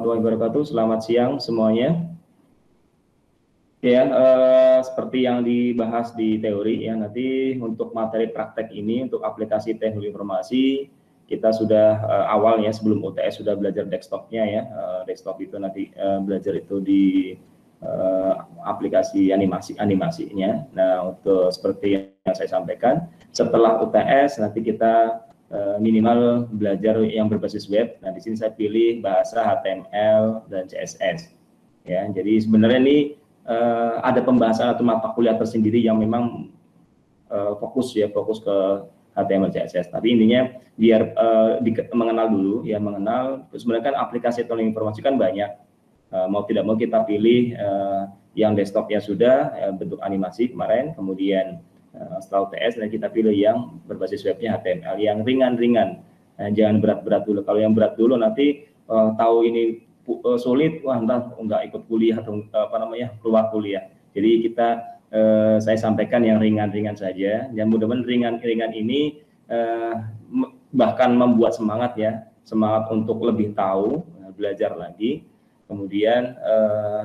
warahmatullahi wabarakatuh. Selamat siang semuanya. Ya, seperti yang dibahas di teori ya, nanti untuk materi praktek ini untuk aplikasi teknologi informasi kita sudah awal ya, sebelum UTS sudah belajar desktopnya ya. Desktop itu nanti belajar itu di aplikasi animasinya. Nah, untuk seperti yang saya sampaikan, setelah UTS nanti kita minimal belajar yang berbasis web. Nah, di sini saya pilih bahasa HTML dan CSS. Ya, jadi sebenarnya ini ada pembahasan atau mata kuliah tersendiri yang memang fokus ke HTML CSS. Tapi intinya biar mengenal dulu ya, sebenarnya kan aplikasi teknologi informasi kan banyak. Mau tidak mau kita pilih yang desktopnya sudah bentuk animasi kemarin, kemudian setelah UTS dan kita pilih yang berbasis webnya HTML yang ringan-ringan. Jangan berat-berat dulu. Kalau yang berat dulu nanti tahu ini sulit, wah enggak ikut kuliah atau keluar kuliah. Jadi saya sampaikan yang ringan-ringan saja. Yang mudah-mudahan ringan-ringan ini bahkan membuat semangat untuk lebih tahu, belajar lagi. Kemudian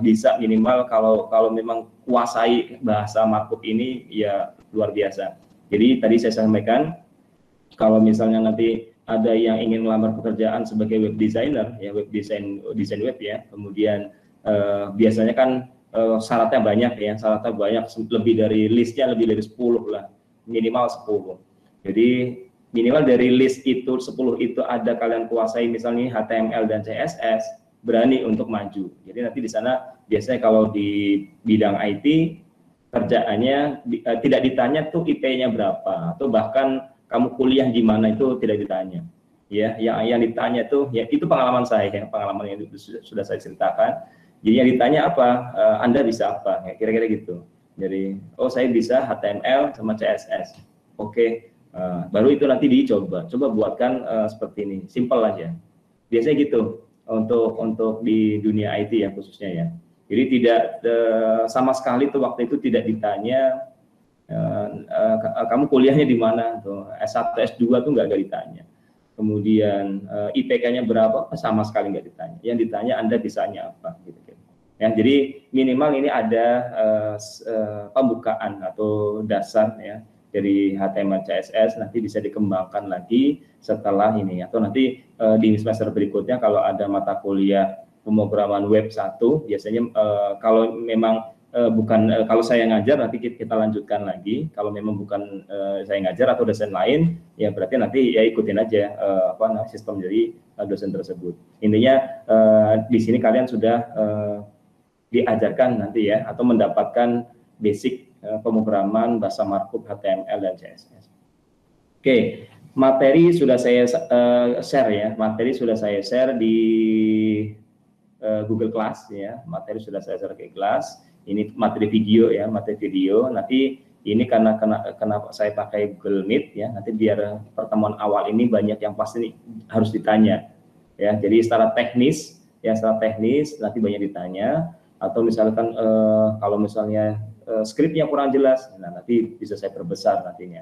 bisa minimal kalau memang kuasai bahasa markup ini ya luar biasa. Jadi tadi saya sampaikan kalau misalnya nanti ada yang ingin melamar pekerjaan sebagai web designer ya, desain web ya, kemudian biasanya kan syaratnya banyak, lebih dari 10 lah, minimal 10. Jadi minimal dari list itu 10 itu ada kalian kuasai misalnya HTML dan CSS, berani untuk maju. Jadi nanti di sana biasanya kalau di bidang IT kerjaannya tidak ditanya tuh IP-nya berapa, atau bahkan kamu kuliah di mana itu tidak ditanya. Ya, yang ditanya tuh ya itu pengalaman yang sudah saya ceritakan. Jadi yang ditanya apa, Anda bisa apa, ya, kira-kira gitu. Jadi, saya bisa HTML sama CSS. Oke, baru itu nanti coba buatkan seperti ini, simple aja. Biasanya gitu untuk di dunia IT ya khususnya ya. Jadi tidak sama sekali tuh waktu itu tidak ditanya kamu kuliahnya di mana tuh, S1 S2 tuh nggak ditanya. Kemudian IPK-nya berapa, sama sekali nggak ditanya. Yang ditanya Anda bisanya apa gitu. Ya, jadi minimal ini ada pembukaan atau dasar ya dari HTML CSS, nanti bisa dikembangkan lagi setelah ini, atau nanti di semester berikutnya kalau ada mata kuliah pemrograman web 1 biasanya kalau memang kalau saya ngajar nanti kita lanjutkan lagi. Kalau memang bukan saya ngajar atau dosen lain, ya berarti nanti ya ikutin aja sistem dari dosen tersebut. Intinya di sini kalian sudah diajarkan nanti ya, atau mendapatkan basic pemrograman bahasa markup HTML dan CSS. Oke, materi sudah saya share ya. Materi sudah saya share di Google Class ya. Materi sudah saya share ke kelas. Ini materi video ya, nanti ini karena saya pakai Google Meet ya, nanti biar pertemuan awal ini banyak yang pasti harus ditanya ya. Jadi secara teknis nanti banyak ditanya, atau misalkan kalau misalnya skripnya kurang jelas, nah nanti bisa saya perbesar nantinya.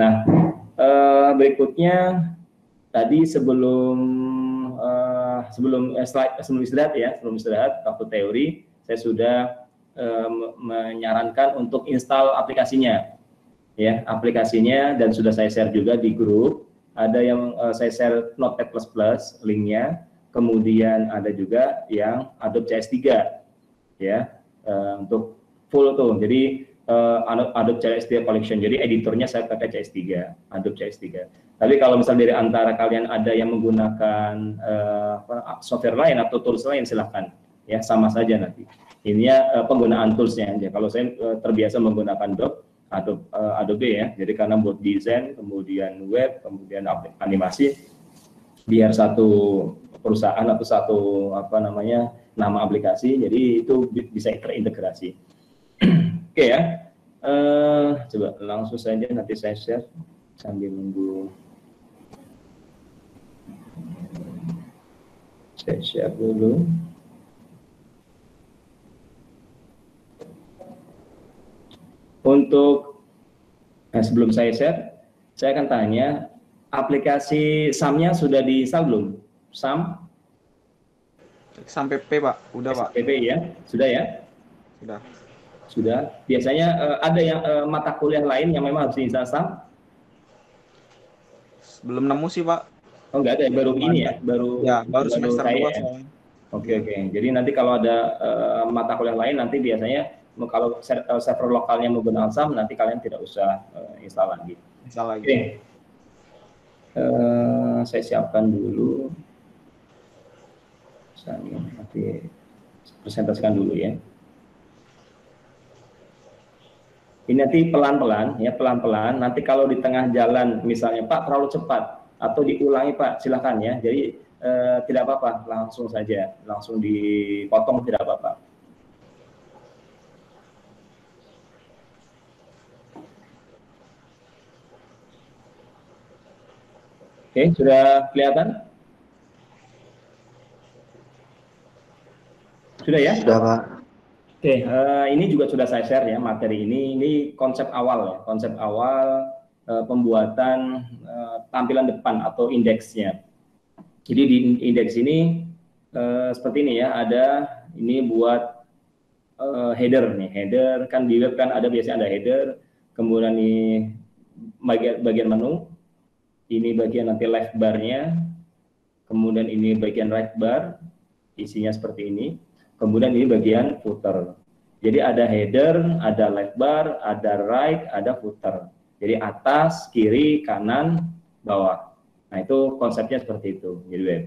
Nah, berikutnya tadi sebelum istirahat waktu teori saya sudah menyarankan untuk install aplikasinya ya, dan sudah saya share juga di grup. Ada yang saya share Notepad++ linknya, kemudian ada juga yang Adobe CS3 ya, untuk full tuh. Jadi Adobe CS3 Collection, jadi editornya saya pakai CS3, Adobe CS3. Tapi kalau misal dari antara kalian ada yang menggunakan software lain atau tools lain, silahkan ya, sama saja nanti. Ini penggunaan toolsnya aja. Kalau saya terbiasa menggunakan Adobe ya, jadi karena buat desain, kemudian web, kemudian animasi, biar satu perusahaan atau satu nama aplikasi, jadi itu bisa terintegrasi. Oke ya, coba langsung saja nanti saya share sambil nunggu. Saya share dulu. Untuk sebelum saya share, saya akan tanya, aplikasi SAM-nya sudah di-install belum? SAM? Sampai P, Pak. Udah, Pak. SPP ya, sudah ya? Sudah. Sudah. Biasanya ada yang mata kuliah lain yang memang harus diinstal SAM? Belum nemu sih, Pak. Oh enggak ada, baru Belum ini ada. ya, baru Ya, baru semester saya 2 ya. soalnya. Oke Ya. oke. Jadi nanti kalau ada mata kuliah lain nanti biasanya kalau server lokalnya menggunakan SAM nanti kalian tidak usah install lagi. Install lagi. Oke. Saya siapkan dulu. Misalnya nanti presentasikan dulu ya. Ini nanti pelan-pelan ya, pelan-pelan. Nanti kalau di tengah jalan misalnya Pak terlalu cepat atau diulangi Pak, silakan ya. Jadi tidak apa-apa, langsung saja, langsung dipotong tidak apa-apa. Oke, sudah kelihatan? Sudah ya? Sudah, Pak. Oke, ini juga sudah saya share ya materi ini. Ini konsep awal ya, konsep awal pembuatan tampilan depan atau indeksnya. Jadi di indeks ini seperti ini ya, ada ini buat header nih, header kan di web kan ada biasanya ada header, kemudian ini bagian menu, ini bagian nanti left bar-nya, kemudian ini bagian right bar, isinya seperti ini. Kemudian ini bagian footer. Jadi ada header, ada left bar, ada right, ada footer. Jadi atas, kiri, kanan, bawah. Nah itu konsepnya seperti itu. Jadi web.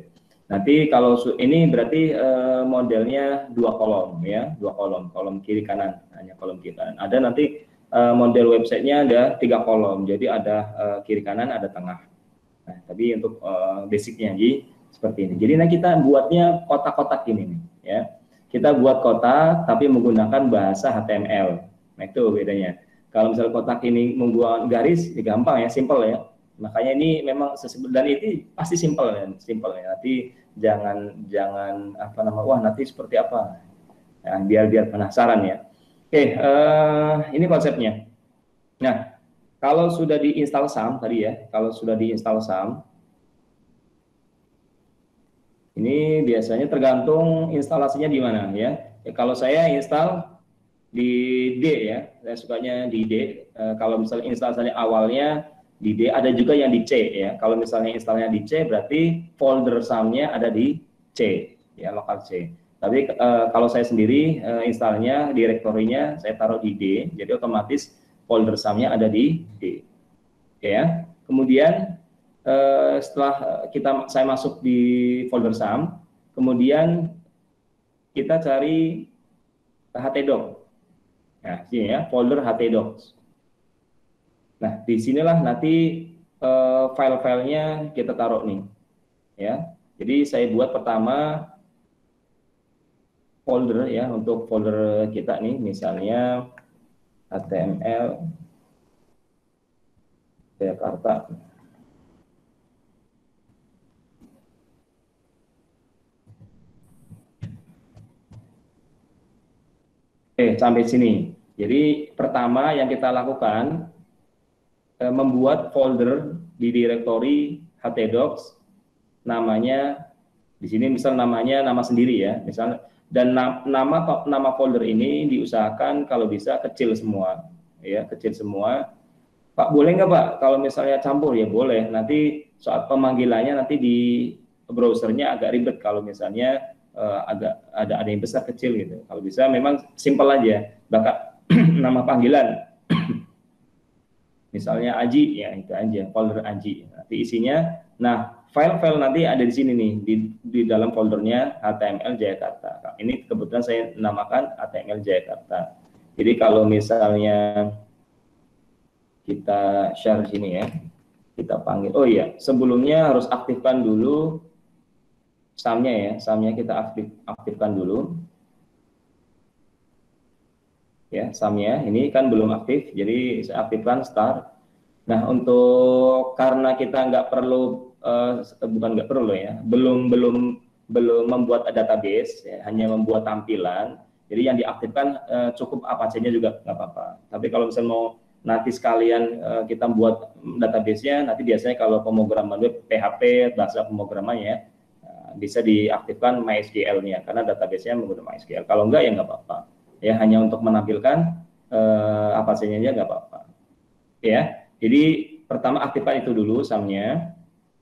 Nanti kalau ini berarti modelnya dua kolom ya, dua kolom, kolom kiri kanan, hanya kolom kiri kanan. Ada nanti model websitenya ada 3 kolom. Jadi ada kiri kanan, ada tengah. Nah tapi untuk basicnya jadi seperti ini. Jadi nah kita buatnya kotak-kotak ini nih, ya. Kita buat kotak tapi menggunakan bahasa HTML. Nah itu bedanya. Kalau misalnya kotak ini menggunakan garis, ya gampang ya, simple ya. Makanya ini memang dan itu pasti simple ya, simple ya. Nanti jangan apa nama, wah nanti seperti apa. Nah, biar penasaran ya. Oke, ini konsepnya. Nah, kalau sudah diinstal SAM tadi ya, kalau sudah diinstal SAM, ini biasanya tergantung instalasinya di mana ya. Kalau saya install di D ya, saya sukanya di D. Kalau misalnya instalasinya awalnya di D, ada juga yang di C ya. Kalau misalnya instalnya di C, berarti folder SAM-nya ada di C ya, lokal C. Tapi kalau saya sendiri installnya direktorinya saya taruh di D, jadi otomatis folder SAM-nya ada di D. Oke ya. Kemudian setelah saya masuk di folder SAM, kemudian kita cari htdoc. Nah, sini ya, folder htdocs. Nah, di sinilah nanti file-filenya kita taruh nih, ya. Jadi saya buat pertama folder ya, untuk folder kita nih, misalnya HTML Jakarta. Sampai sini. Jadi pertama yang kita lakukan membuat folder di direktori htdocs, namanya di sini misal namanya nama sendiri ya, misal, dan nama folder ini diusahakan kalau bisa kecil semua, ya kecil semua. Pak boleh nggak Pak kalau misalnya campur? Ya boleh. Nanti saat pemanggilannya nanti di browsernya agak ribet kalau misalnya agak ada yang besar kecil gitu. Kalau bisa memang simpel aja, bahkan nama panggilan misalnya Aji ya, itu aja folder Aji. Nanti isinya, nah file-file nanti ada di sini nih di dalam foldernya HTML Jakarta. Ini kebetulan saya namakan HTML Jakarta. Jadi kalau misalnya kita share sini ya, kita panggil. Oh iya, sebelumnya harus aktifkan dulu SAM-nya ya, SAM-nya kita aktifkan dulu. Ya, SAM-nya ini kan belum aktif, jadi saya aktifkan start. Nah, untuk karena kita nggak perlu bukan nggak perlu ya, belum membuat database, ya, hanya membuat tampilan. Jadi yang diaktifkan cukup Apache-nya juga nggak apa-apa. Tapi kalau misalnya mau nanti sekalian kita buat database-nya, nanti biasanya kalau pemrograman web PHP bahasa pemrogramannya bisa diaktifkan MySQL-nya karena database-nya menggunakan MySQL. Kalau enggak ya nggak apa-apa. Ya hanya untuk menampilkan apa saja nggak apa-apa. Ya, jadi pertama aktifkan itu dulu SAM-nya.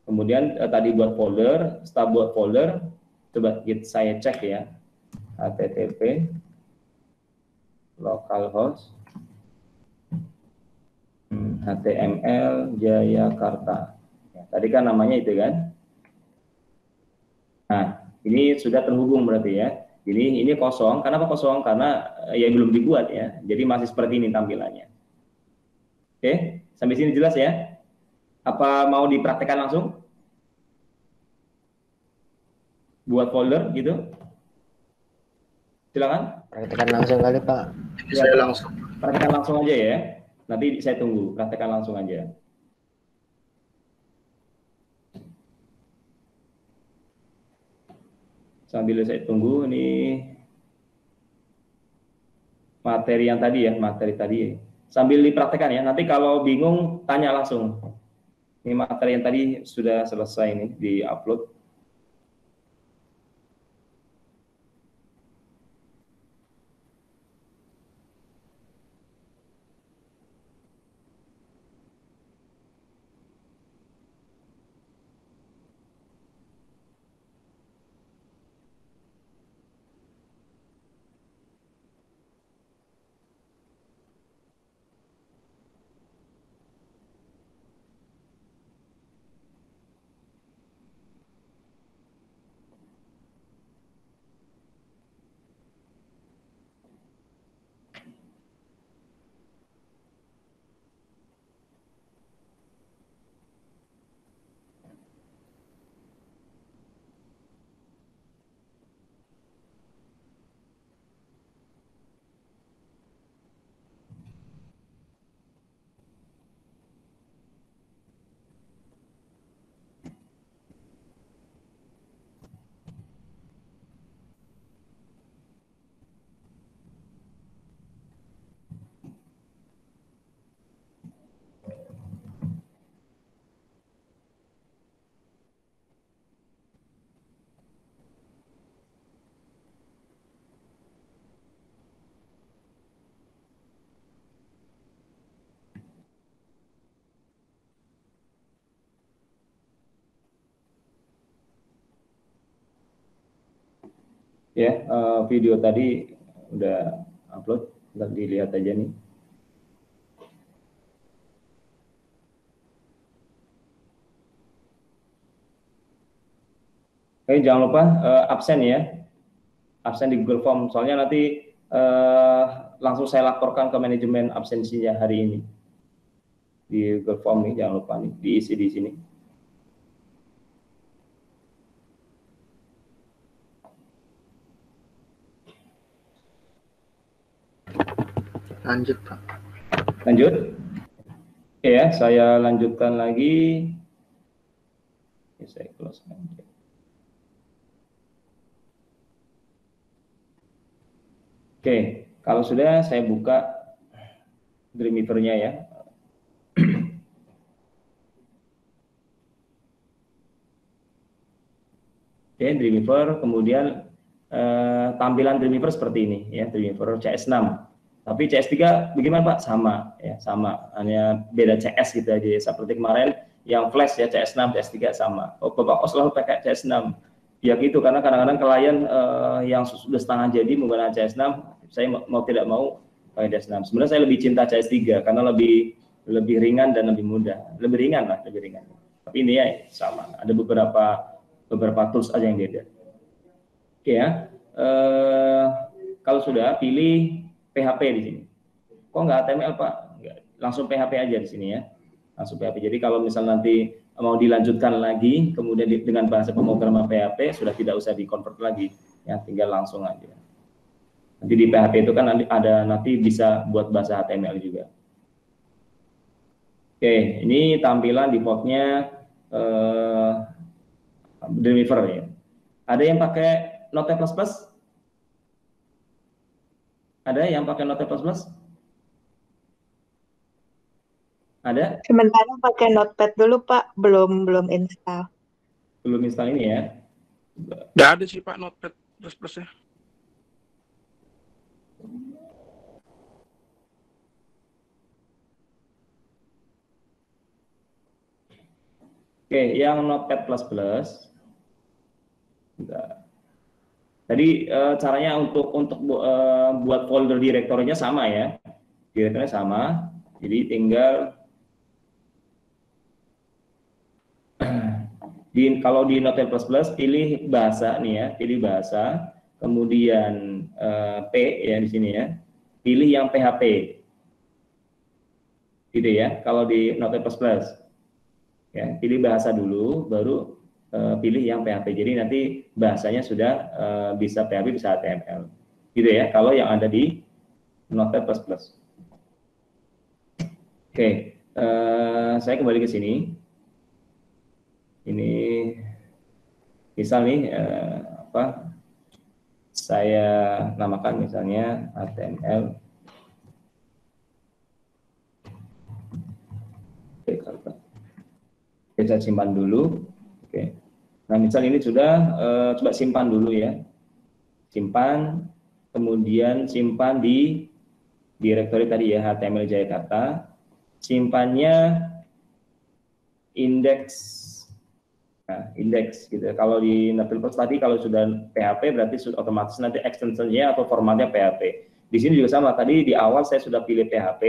Kemudian tadi buat folder, setelah buat folder, coba saya cek ya, http localhost HTML Jayakarta. Ya, tadi kan namanya itu kan. Nah, ini sudah terhubung berarti ya. Ini kosong. Kenapa kosong? Karena ya belum dibuat ya. Jadi masih seperti ini tampilannya. Oke, sampai sini jelas ya? Apa mau dipraktekkan langsung? Buat folder gitu? Silakan. Praktekkan langsung kali Pak. Ya, saya langsung. Praktekkan langsung aja ya. Nanti saya tunggu. Praktekkan langsung aja. Sambil saya tunggu ini materi yang tadi ya, materi tadi. Sambil dipraktekkan ya. Nanti kalau bingung tanya langsung. Ini materi yang tadi sudah selesai nih di-upload. Ya, video tadi udah upload, nanti dilihat aja nih. Oke, jangan lupa absen ya, absen di Google Form. Soalnya nanti langsung saya laporkan ke manajemen absensinya hari ini di Google Form nih, jangan lupa nih diisi di sini. Lanjut Pak. Lanjut. Oke ya, saya lanjutkan lagi. Saya close aja. Oke, kalau sudah saya buka Dreamweaver-nya ya. Oke, Dreamweaver, kemudian tampilan Dreamweaver seperti ini ya, Dreamweaver CS6. Tapi CS3 bagaimana Pak? Sama ya, sama. Hanya beda CS gitu aja. Seperti kemarin yang flash ya CS6, CS3 sama. Oh, Bapak kok selalu pakai CS6? Ya gitu, karena kadang-kadang klien yang sudah setengah jadi menggunakan CS6, saya mau tidak mau pakai CS6. Sebenarnya saya lebih cinta CS3 karena lebih ringan dan lebih mudah. Lebih ringan lah, lebih ringan. Tapi ini ya sama. Ada beberapa tools aja yang beda. Oke ya. Kalau sudah pilih PHP di sini. Kok nggak HTML Pak? Nggak. Langsung PHP aja di sini ya. Langsung PHP. Jadi kalau misal nanti mau dilanjutkan lagi, kemudian dengan bahasa pemrograman PHP sudah tidak usah di-convert lagi, ya tinggal langsung aja. Nanti di PHP itu kan nanti bisa buat bahasa HTML juga. Oke, ini tampilan defaultnya Dreamweaver ya. Ada yang pakai Notepad++? Ada yang pakai Notepad++? Ada? Sementara pakai Notepad dulu Pak, belum install. Belum install ini ya. Nggak ada sih Pak Notepad plus-plusnya. Oke, yang Notepad plus. Tadi caranya untuk buat folder direktorinya sama ya, direktorinya sama. Jadi tinggal kalau di Notepad plus pilih bahasa nih ya, pilih bahasa, kemudian P ya di sini ya, pilih yang PHP, gitu ya. Kalau di Notepad plus ya, pilih bahasa dulu, baru pilih yang PHP. Jadi nanti bahasanya sudah bisa PHP, bisa HTML, gitu ya. Kalau yang ada di Notepad plus. Oke, saya kembali ke sini. Ini misal nih saya namakan misalnya HTML. Oke, saya simpan dulu. Oke. Nah, misal ini sudah coba simpan dulu ya. Simpan, kemudian simpan di direktori tadi ya, HTML Jayakarta. Simpannya indeks. Nah, indeks gitu. Kalau di Notepad tadi kalau sudah PHP berarti sudah otomatis nanti extensionnya atau formatnya PHP. Di sini juga sama. Tadi di awal saya sudah pilih PHP,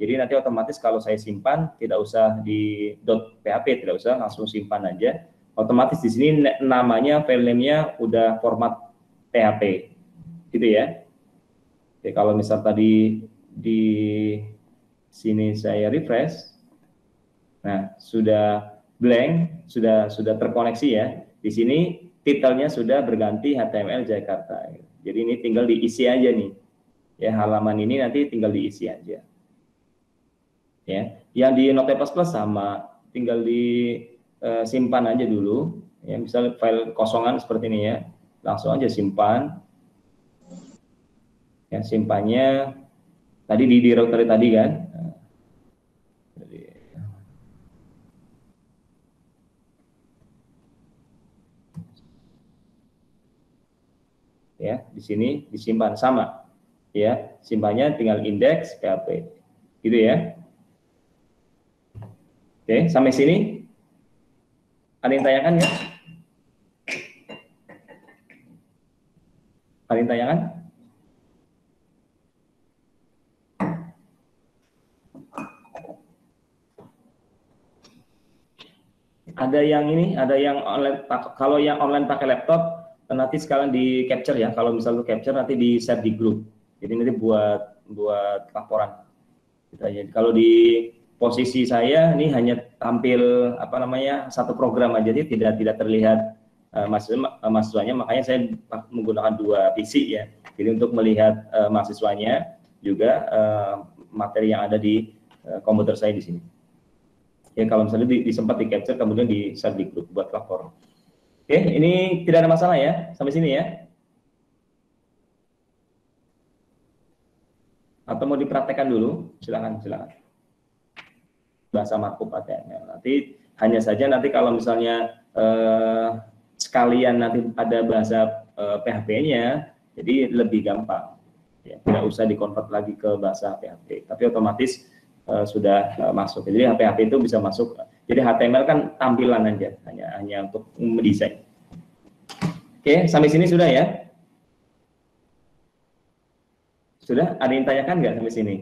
jadi nanti otomatis kalau saya simpan tidak usah di .php, tidak usah, langsung simpan aja. Otomatis di sini namanya, file name-nya udah format PHP, gitu ya. Oke, kalau misal tadi di sini saya refresh, nah sudah blank, sudah terkoneksi ya. Di sini titelnya sudah berganti HTML Jakarta. Jadi ini tinggal diisi aja nih. Ya, halaman ini nanti tinggal diisi aja. Ya, yang di Notepad plus sama, tinggal disimpan aja dulu. Ya, misal file kosongan seperti ini ya, langsung aja simpan. Ya, simpannya tadi di directory tadi kan. Ya, di sini disimpan sama ya, simpannya tinggal indeks PHP, gitu ya. Oke, sampai sini ada yang tanyakan ya? Ada yang tanyakan? Ada yang ini, ada yang online. Kalau yang online pakai laptop nanti sekalian di capture ya. Kalau misalnya capture nanti di share di grup. Jadi nanti buat laporan. Gitu aja. Kalau di posisi saya ini hanya tampil satu program aja, jadi tidak terlihat mahasiswanya. Makanya saya menggunakan 2 PC ya. Jadi untuk melihat mahasiswanya juga materi yang ada di komputer saya di sini. Ya, kalau misalnya disempat di capture kemudian di share di grup buat lapor. Oke, ini tidak ada masalah ya sampai sini ya? Atau mau dipraktekkan dulu? Silakan. Bahasa markup HTML. Nanti hanya saja nanti kalau misalnya sekalian nanti ada bahasa PHP-nya, jadi lebih gampang. Ya, tidak usah dikonvert lagi ke bahasa PHP, tapi otomatis sudah masuk. Jadi PHP itu bisa masuk. Jadi HTML kan tampilan aja, hanya untuk mendesain. Oke, sampai sini sudah ya? Sudah? Ada yang tanyakan nggak sampai sini?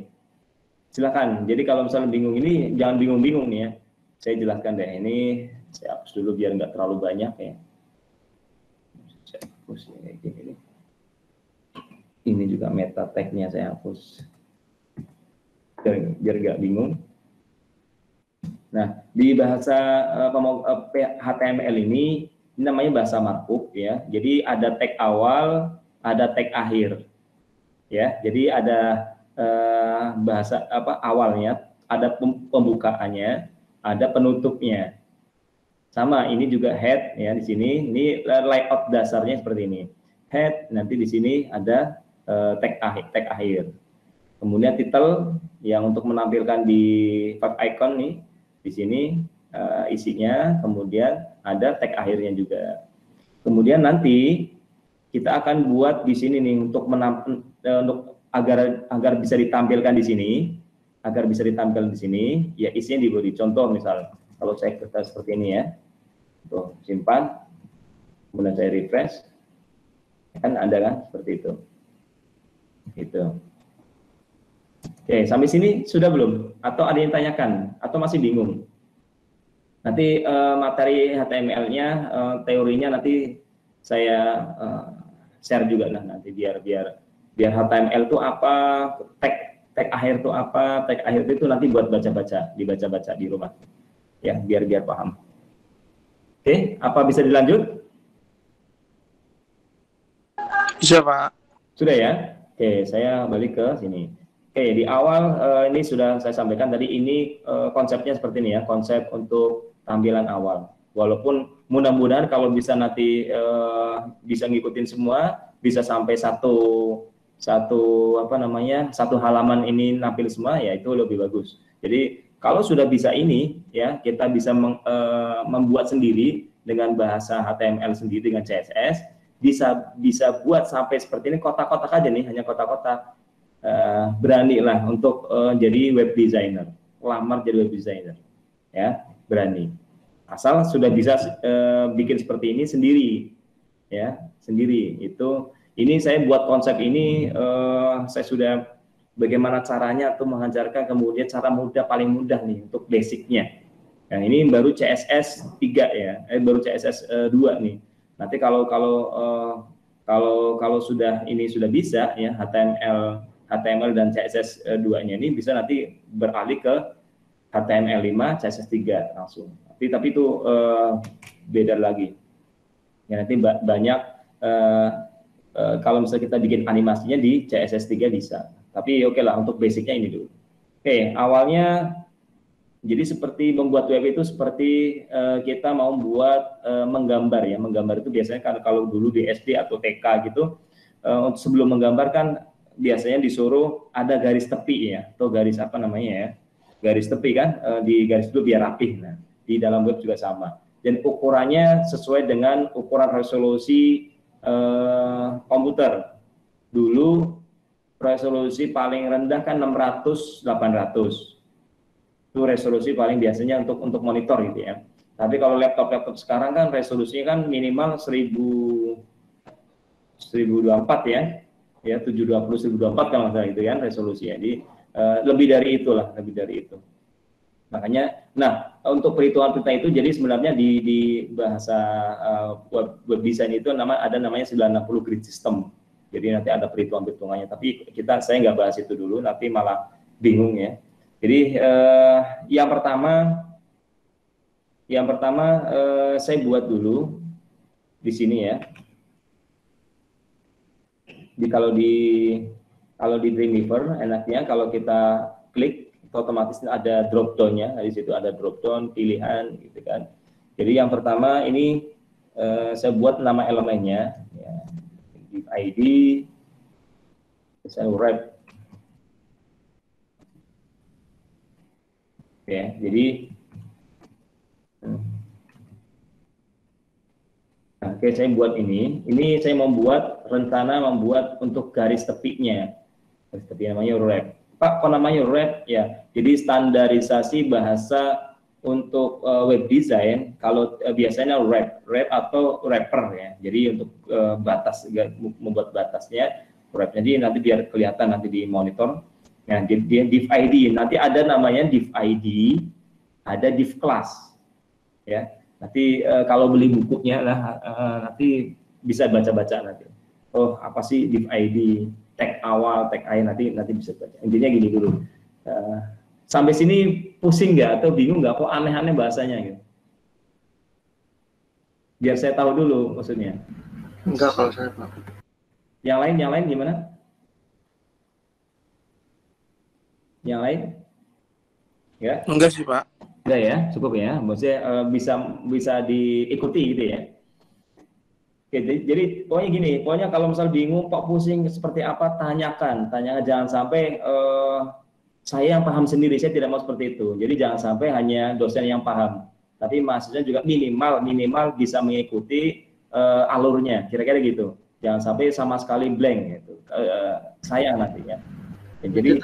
Silakan. Jadi kalau misalnya bingung ini, jangan bingung-bingung nih ya. Saya jelaskan deh. Ini saya hapus dulu biar nggak terlalu banyak ya. Saya hapus ini. Ini juga meta tag-nya saya hapus. Biar nggak bingung. Nah, di bahasa HTML ini namanya bahasa markup ya. Jadi ada tag awal, ada tag akhir. Ya, jadi ada bahasa awalnya, ada pembukaannya, ada penutupnya. Sama, ini juga head ya di sini. Ini layout dasarnya seperti ini. Head, nanti di sini ada tag akhir. Kemudian title yang untuk menampilkan di 5 icon nih, di sini isinya, kemudian ada tag akhirnya juga. Kemudian nanti kita akan buat di sini nih untuk untuk agar bisa ditampilkan di sini, ya isinya diberi contoh misal kalau saya kertas seperti ini ya, tuh simpan, kemudian saya refresh, kan ada kan seperti itu, gitu. Oke, sampai sini sudah belum? Atau ada yang tanyakan? Atau masih bingung? Nanti materi HTML-nya, teorinya nanti saya share juga lah nanti biar HTML itu apa, tag akhir itu apa, tag akhir itu nanti buat dibaca di rumah, ya biar paham. Oke, apa bisa dilanjut? Bisa, Pak. Sudah ya? Oke, saya balik ke sini. Oke, di awal ini sudah saya sampaikan tadi, ini konsepnya seperti ini ya, konsep untuk tampilan awal. Walaupun mudah-mudahan kalau bisa nanti bisa ngikutin semua, bisa sampai satu halaman ini nampil semua, ya itu lebih bagus. Jadi kalau sudah bisa ini ya, kita bisa membuat sendiri dengan bahasa HTML sendiri dengan CSS, bisa buat sampai seperti ini, kotak-kotak aja nih, hanya kotak-kotak. Beranilah untuk jadi web designer, lamar jadi web designer, ya berani. Asal sudah bisa bikin seperti ini sendiri, ya sendiri. Ini saya buat konsep ini, saya sudah bagaimana caranya untuk mengajarkan, kemudian cara paling mudah nih untuk basicnya. Yang ini baru CSS 3 ya, baru CSS 2 nih. Nanti kalau sudah bisa ya, HTML dan CSS 2-nya ini bisa nanti beralih ke HTML5, CSS 3 langsung. Tapi itu beda lagi. Ya, nanti banyak kalau misalnya kita bikin animasinya di CSS 3 bisa. Tapi oke lah, untuk basicnya ini dulu. Oke, awalnya jadi seperti membuat web itu seperti kita mau buat menggambar ya. Menggambar itu biasanya kalau dulu di SD atau TK gitu, sebelum menggambar kan biasanya disuruh ada garis tepi ya, atau garis apa namanya ya, garis tepi kan, di garis dulu biar rapih. Nah, di dalam web juga sama. Dan ukurannya sesuai dengan ukuran resolusi komputer. Dulu resolusi paling rendah kan 600/800. Itu resolusi paling biasanya untuk monitor gitu ya. Tapi kalau laptop sekarang kan resolusinya kan minimal 1024 ya. Ya 720 1024 kalau nggak salah itu kan resolusinya. Jadi lebih dari itu. Makanya, nah untuk perhitungan itu jadi sebenarnya di bahasa web design itu ada namanya 960 grid system. Jadi nanti ada perhitungannya. Tapi saya nggak bahas itu dulu, nanti malah bingung ya. Jadi yang pertama saya buat dulu di sini ya. Kalau di Dreamweaver enaknya kalau kita klik otomatis ada drop down-nya, di situ ada drop down pilihan gitu kan. Jadi yang pertama ini saya buat nama elemennya ya, div ID, saya wrap. Oke, jadi oke, saya buat ini saya rencana membuat untuk garis tepinya. Garis tepi namanya wrap. Pak, kok namanya wrap ya? Jadi standarisasi bahasa untuk web design kalau biasanya wrap atau wrapper ya. Jadi untuk membuat batasnya wrap. Jadi nanti biar kelihatan nanti di monitor. Nah, div ID nanti ada namanya div ID, ada div class ya. Nanti kalau beli bukunya lah nanti bisa baca-baca nanti. Oh, apa sih div ID, tag awal, tag akhir, nanti bisa baca. Intinya gini dulu. Sampai sini pusing nggak atau bingung nggak, kok aneh-aneh bahasanya gitu? Biar saya tahu dulu maksudnya. Enggak kalau saya, Pak. Yang lain gimana? Yang lain? Ya? Enggak sih, Pak. Enggak ya, cukup ya. Maksudnya bisa diikuti gitu ya. Oke, jadi pokoknya gini, pokoknya kalau misal bingung, kok pusing seperti apa, tanyakan, jangan sampai saya yang paham sendiri, saya tidak mau seperti itu. Jadi jangan sampai hanya dosen yang paham, tapi mahasiswa juga minimal bisa mengikuti alurnya, kira-kira gitu. Jangan sampai sama sekali blank gitu. Sayang nantinya. Ya, jadi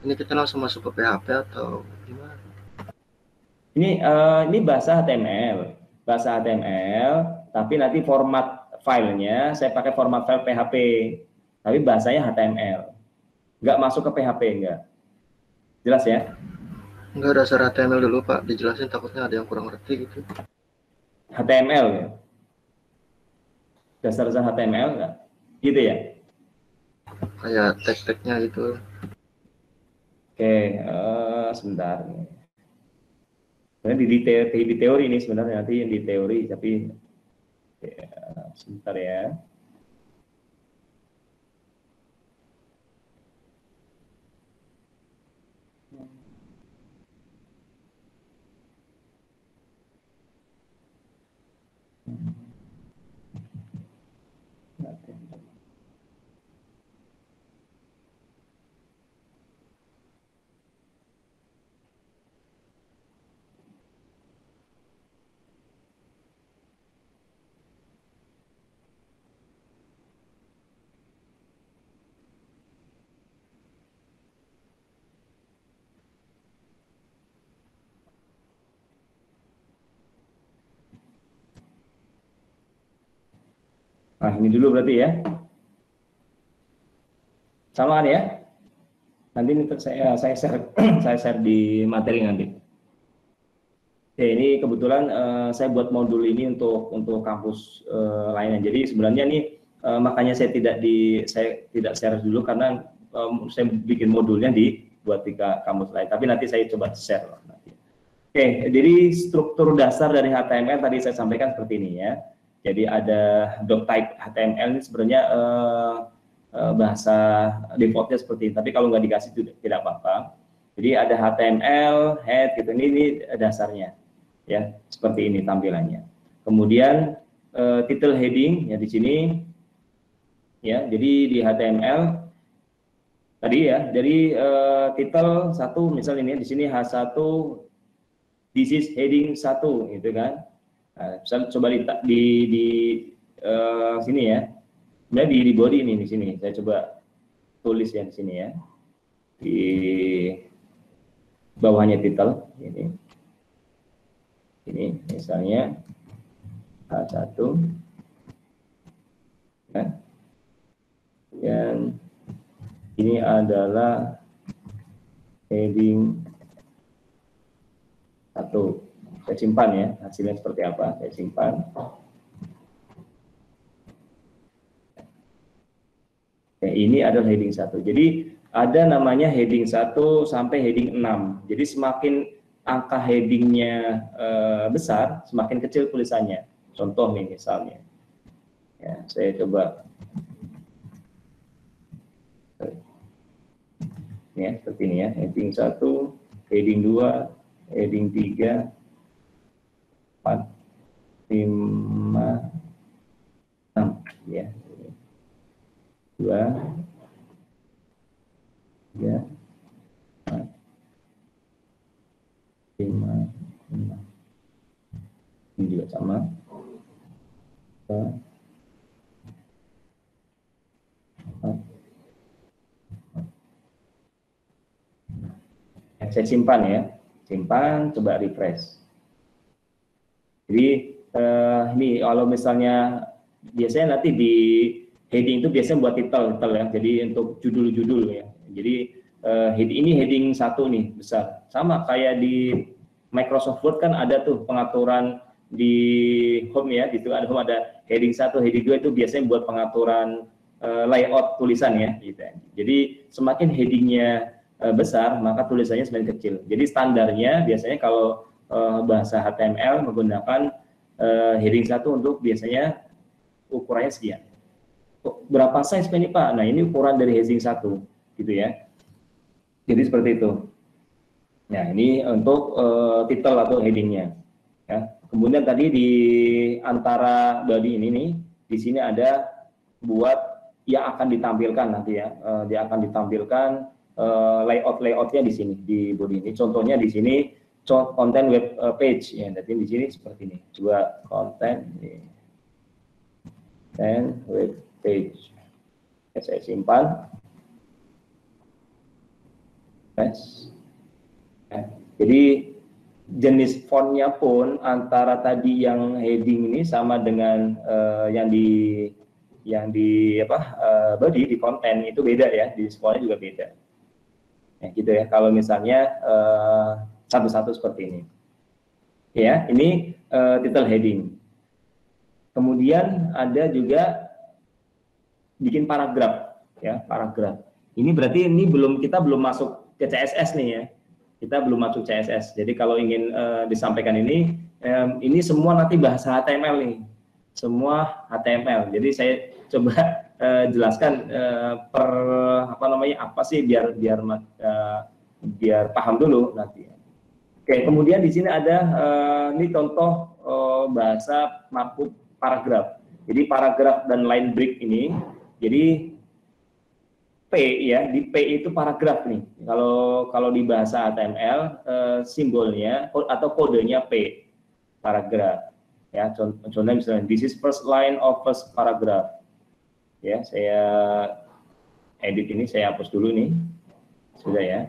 ini kita langsung masuk ke PHP atau gimana? ini bahasa HTML, tapi nanti format filenya saya pakai format file PHP, tapi bahasanya HTML, nggak masuk ke PHP, nggak. Jelas ya? Nggak, dasar HTML dulu Pak, dijelasin, takutnya ada yang kurang ngerti gitu. HTML ya? Dasar-dasar HTML nggak? Gitu ya? Kayak tag-tagnya gitu. Oke, sebentar. Sebenarnya di teori ini sebenarnya nanti yang di teori, tapi ya, sebentar ya. Nah, ini dulu berarti ya. Sama kan ya? Nanti saya share saya share di materi nanti. Oke, ini kebetulan saya buat modul ini untuk kampus lainnya. Jadi sebenarnya nih makanya saya tidak share dulu karena saya bikin modulnya buat di kampus lain. Tapi nanti saya coba share nanti. Oke, jadi struktur dasar dari HTML tadi saya sampaikan seperti ini ya. Jadi ada doctype HTML ini sebenarnya bahasa defaultnya seperti ini. Tapi kalau nggak dikasih tidak apa-apa. Jadi ada HTML, head gitu. Ini dasarnya. Ya, seperti ini tampilannya. Kemudian title heading ya di sini ya. Jadi di HTML tadi ya, dari title 1 misal ini di sini H1 this is heading 1 gitu kan. Nah, coba di sini ya. Sebenarnya di body ini di sini. Saya coba tulis ya di sini ya. Di bawahnya title ini. Ini misalnya H1 ya. Dan ini adalah heading 1. Saya simpan ya, hasilnya seperti apa, saya simpan. Ya, ini adalah heading 1. Jadi ada namanya heading 1 sampai heading 6. Jadi semakin angka headingnya besar, semakin kecil tulisannya. Contoh nih misalnya, ya, saya coba, ya seperti ini ya, heading 1, heading 2, heading 3, 4, 5, 6, ya, 2, 3, 4, 5, 6. Ini juga sama. Saya simpan ya, simpan, coba refresh. Jadi ini kalau misalnya biasanya nanti di heading itu biasanya buat title ya. Jadi untuk judul-judul ya. Jadi ini heading 1 nih besar. Sama kayak di Microsoft Word kan ada tuh pengaturan di home ya, gitu ada heading 1, heading 2 itu biasanya buat pengaturan layout tulisan ya gitu. Jadi semakin headingnya besar maka tulisannya semakin kecil. Jadi standarnya biasanya kalau bahasa HTML menggunakan heading 1 untuk biasanya ukurannya sekian. Berapa size ini Pak? Nah ini ukuran dari heading 1 gitu ya. Jadi seperti itu. Nah ini untuk title atau headingnya. Ya. Kemudian tadi di antara body ini nih, di sini ada buat yang akan ditampilkan nanti ya. Dia akan ditampilkan layoutnya di sini di body ini. Contohnya di sini konten web page ya. Jadi di sini seperti ini. Coba konten ini. dan web page. Saya simpan. Jadi jenis fontnya pun antara tadi yang heading ini sama dengan yang di body di konten itu beda ya, di sekolahnya juga beda. Ya, gitu ya. Kalau misalnya satu-satu seperti ini. Ya, ini title heading. Kemudian ada juga bikin paragraf, ya, paragraf. Ini berarti kita belum masuk ke CSS nih ya. Kita belum masuk CSS. Jadi kalau ingin disampaikan ini semua nanti bahasa HTML nih. Semua HTML. Jadi saya coba jelaskan apa sih biar paham dulu nanti. Oke, kemudian di sini ada ini contoh bahasa markup paragraf. Jadi paragraf dan line break ini, jadi P ya, di P itu paragraf nih. Kalau di bahasa HTML simbolnya atau kodenya P, paragraf. Ya, contohnya misalnya this is first line of first paragraph. Ya, saya edit ini, saya hapus dulu nih. Sudah ya.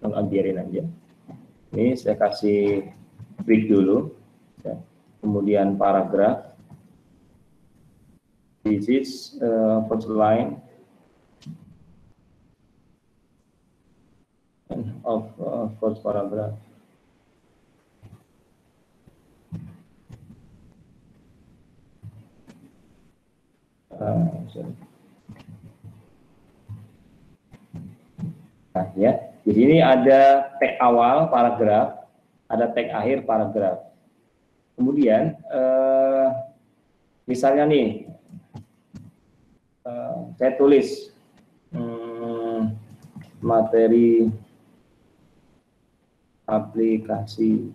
Biarin aja. Ini saya kasih break dulu. Ya. Kemudian paragraf. This is first line of first paragraph. Nah, ya, di sini ada tag awal paragraf, ada tag akhir paragraf. Kemudian misalnya nih, saya tulis materi aplikasi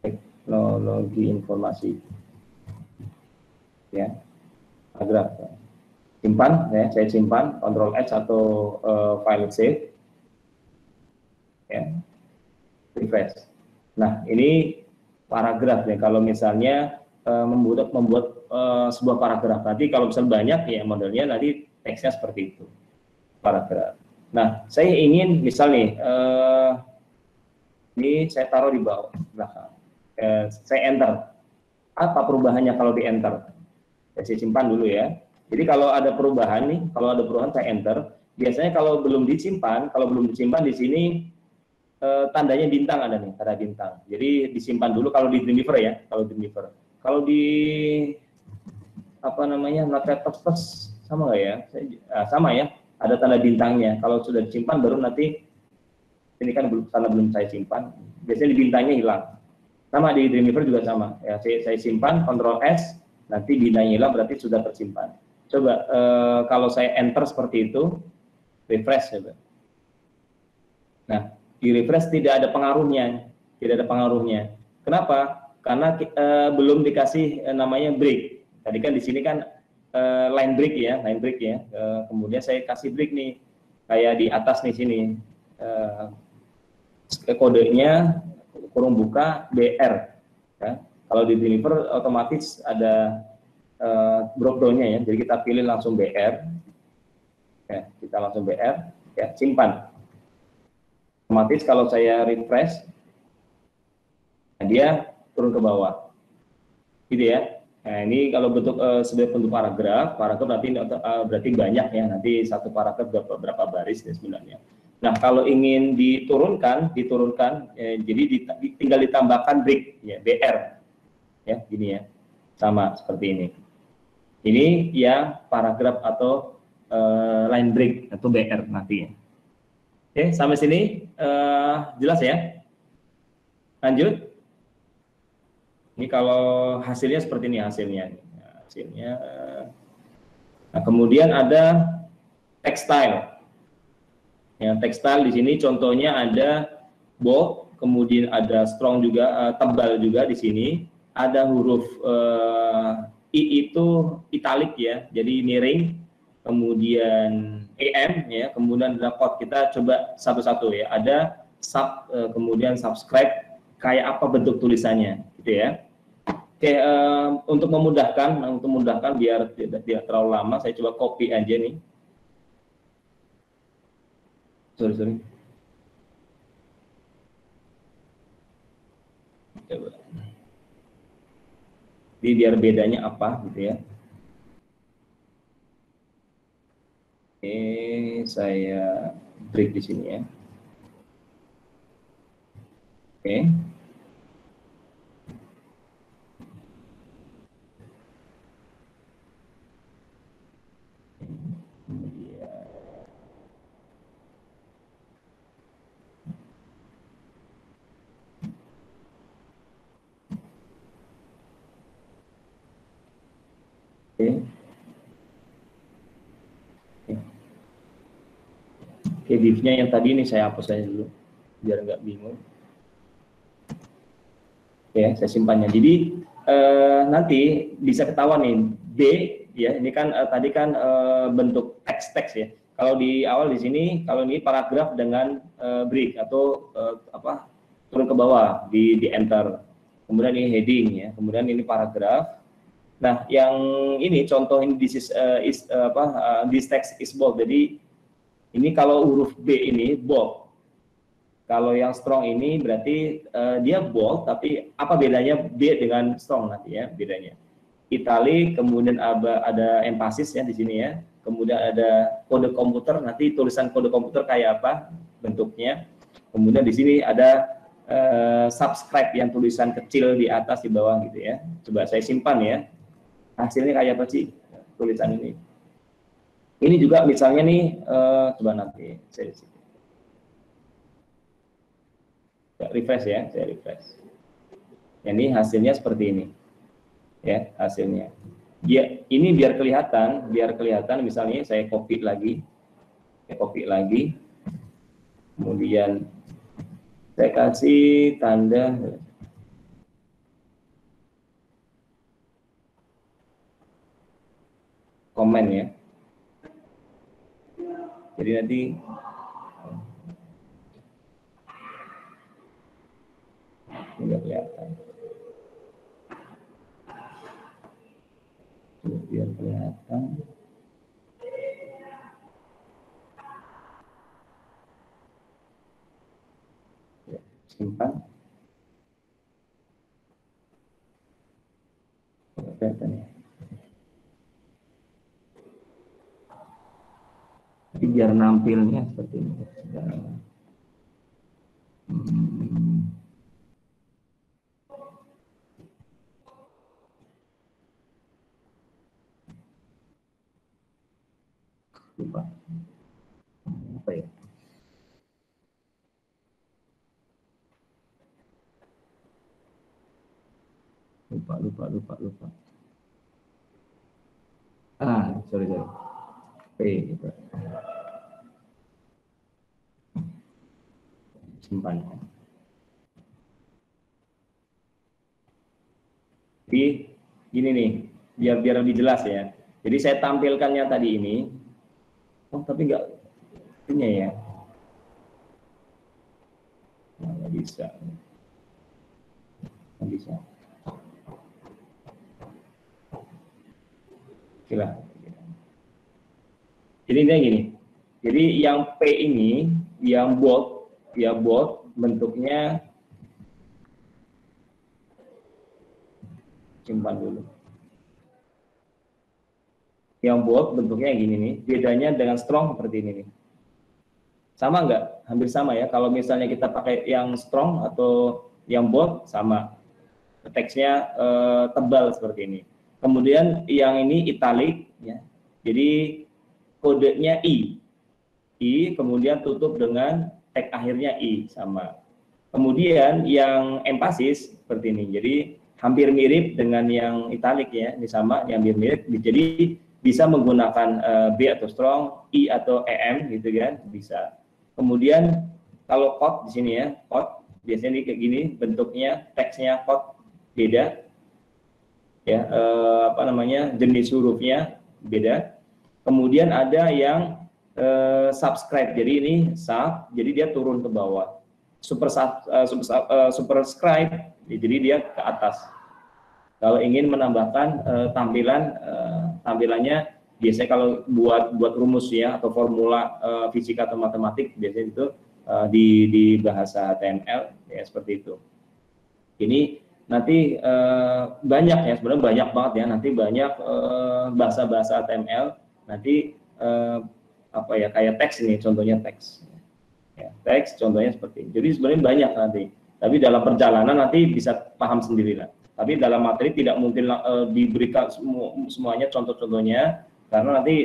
teknologi informasi, ya, paragraf. Simpan, ya, saya simpan, Ctrl X atau file save, ya, refresh. Nah, ini paragraf ya. Kalau misalnya membuat sebuah paragraf, nanti kalau misalnya banyak ya modelnya nanti teksnya seperti itu, paragraf. Nah, saya ingin misal nih, ini saya taruh di bawah belakang, saya enter. Apa perubahannya kalau di enter? Saya simpan dulu ya. Jadi kalau ada perubahan nih, saya enter. Biasanya kalau belum disimpan di sini tandanya bintang ada nih, tanda bintang. Jadi disimpan dulu kalau di Dreamweaver ya, Kalau di Notepad++ sama nggak ya? Sama ya, ada tanda bintangnya. Kalau sudah disimpan baru nanti ini kan karena belum saya simpan, biasanya di bintangnya hilang. Sama di Dreamweaver juga sama. Ya, saya simpan Ctrl S, nanti bintangnya hilang berarti sudah tersimpan. Coba kalau saya enter seperti itu, refresh coba. Nah, di refresh tidak ada pengaruhnya, Kenapa? Karena belum dikasih namanya break. Tadi kan di sini kan line break ya. Kemudian saya kasih break nih, kayak di atas nih sini. Kodenya kurung buka BR. Ya. Kalau di Dreamweaver otomatis ada drop down-nya ya, jadi kita pilih langsung BR, ya, kita langsung BR, ya, simpan. Otomatis kalau saya refresh, nah dia turun ke bawah, gitu ya. Nah ini kalau bentuk sebagai bentuk paragraf berarti banyak ya, nanti satu paragraf berapa baris ya sebenarnya. Nah kalau ingin diturunkan, jadi tinggal ditambahkan break, ya, BR, ya, gini ya, sama seperti ini. Ini ya paragraf atau line break atau BR nantinya. Oke, sampai sini jelas ya? Lanjut. Ini kalau hasilnya seperti ini hasilnya. Nah, kemudian ada textile. Ya, textile di sini contohnya ada bold, kemudian ada strong juga, tebal juga di sini. Ada huruf I itu italic ya, jadi miring, kemudian EM ya, kemudian ada code. Kita coba satu-satu ya. Ada kemudian subscribe, kayak apa bentuk tulisannya, gitu ya. Oke, untuk memudahkan biar tidak terlalu lama, saya coba copy aja nih. Sorry. Coba. Jadi biar bedanya apa gitu ya. Oke, saya break di sini ya. Oke. Oke, div-nya yang tadi ini saya hapus aja dulu biar nggak bingung. Oke, saya simpannya. Jadi nanti bisa ketahuan nih B ya, ini kan tadi kan bentuk teks ya. Kalau di awal di sini, kalau ini paragraf dengan break atau turun ke bawah di enter. Kemudian ini heading ya, kemudian ini paragraf. Nah, yang ini contoh ini this text is bold. Jadi ini kalau huruf B ini bold. Kalau yang strong ini berarti dia bold, tapi apa bedanya B dengan strong nanti ya bedanya? Italic, kemudian ada emphasis ya di sini ya. Kemudian ada kode komputer, nanti tulisan kode komputer kayak apa bentuknya. Kemudian di sini ada subscribe yang tulisan kecil di atas di bawah gitu ya. Coba saya simpan ya. Hasilnya kayak apa sih tulisan ini? Ini juga misalnya nih, coba nanti saya refresh ya, saya refresh. Ini hasilnya seperti ini, ya hasilnya. Ini biar kelihatan misalnya saya copy lagi, kemudian saya kasih tanda komen ya. Jadi nanti nggak kelihatan. Biar kelihatan. Ya, simpan. Kelihatan ya. Tapi biar nampilnya seperti ini. Lupa. Apa ya? Lupa. Sorry. Gitu. Simpan. Jadi gini nih, biar lebih jelas ya. Jadi saya tampilkannya tadi ini. Oh, tapi nggak punya ya. Nggak bisa. Gila. Jadi intinya gini. Jadi yang P ini, yang bold bentuknya simpan dulu. Yang bold bentuknya yang gini nih. Bedanya dengan strong seperti ini nih. Sama nggak? Hampir sama ya. Kalau misalnya kita pakai yang strong atau yang bold sama. Teksnya tebal seperti ini. Kemudian yang ini italic ya. Jadi kodenya I, kemudian tutup dengan tag akhirnya I sama. Kemudian yang emphasis seperti ini. Jadi hampir mirip dengan yang italic ya, ini sama, yang hampir mirip. Jadi bisa menggunakan B atau strong, I atau EM gitu kan, bisa. Kemudian kalau quote di sini ya, quote biasanya kayak gini bentuknya, teksnya quote beda. Ya, jenis hurufnya beda. Kemudian ada yang subscribe, jadi ini sub, jadi dia turun ke bawah. Superscribe, jadi dia ke atas. Kalau ingin menambahkan tampilannya, biasanya kalau buat rumus ya atau formula fisika atau matematik, biasanya itu di bahasa HTML ya, seperti itu. Ini nanti banyak ya, sebenarnya banyak banget ya, nanti banyak bahasa-bahasa HTML nanti apa ya, kayak teks ini, contohnya teks ya, teks contohnya seperti ini. Jadi sebenarnya banyak nanti, tapi dalam perjalanan nanti bisa paham sendiri lah. Tapi dalam materi tidak mungkin diberikan semuanya contoh-contohnya, karena nanti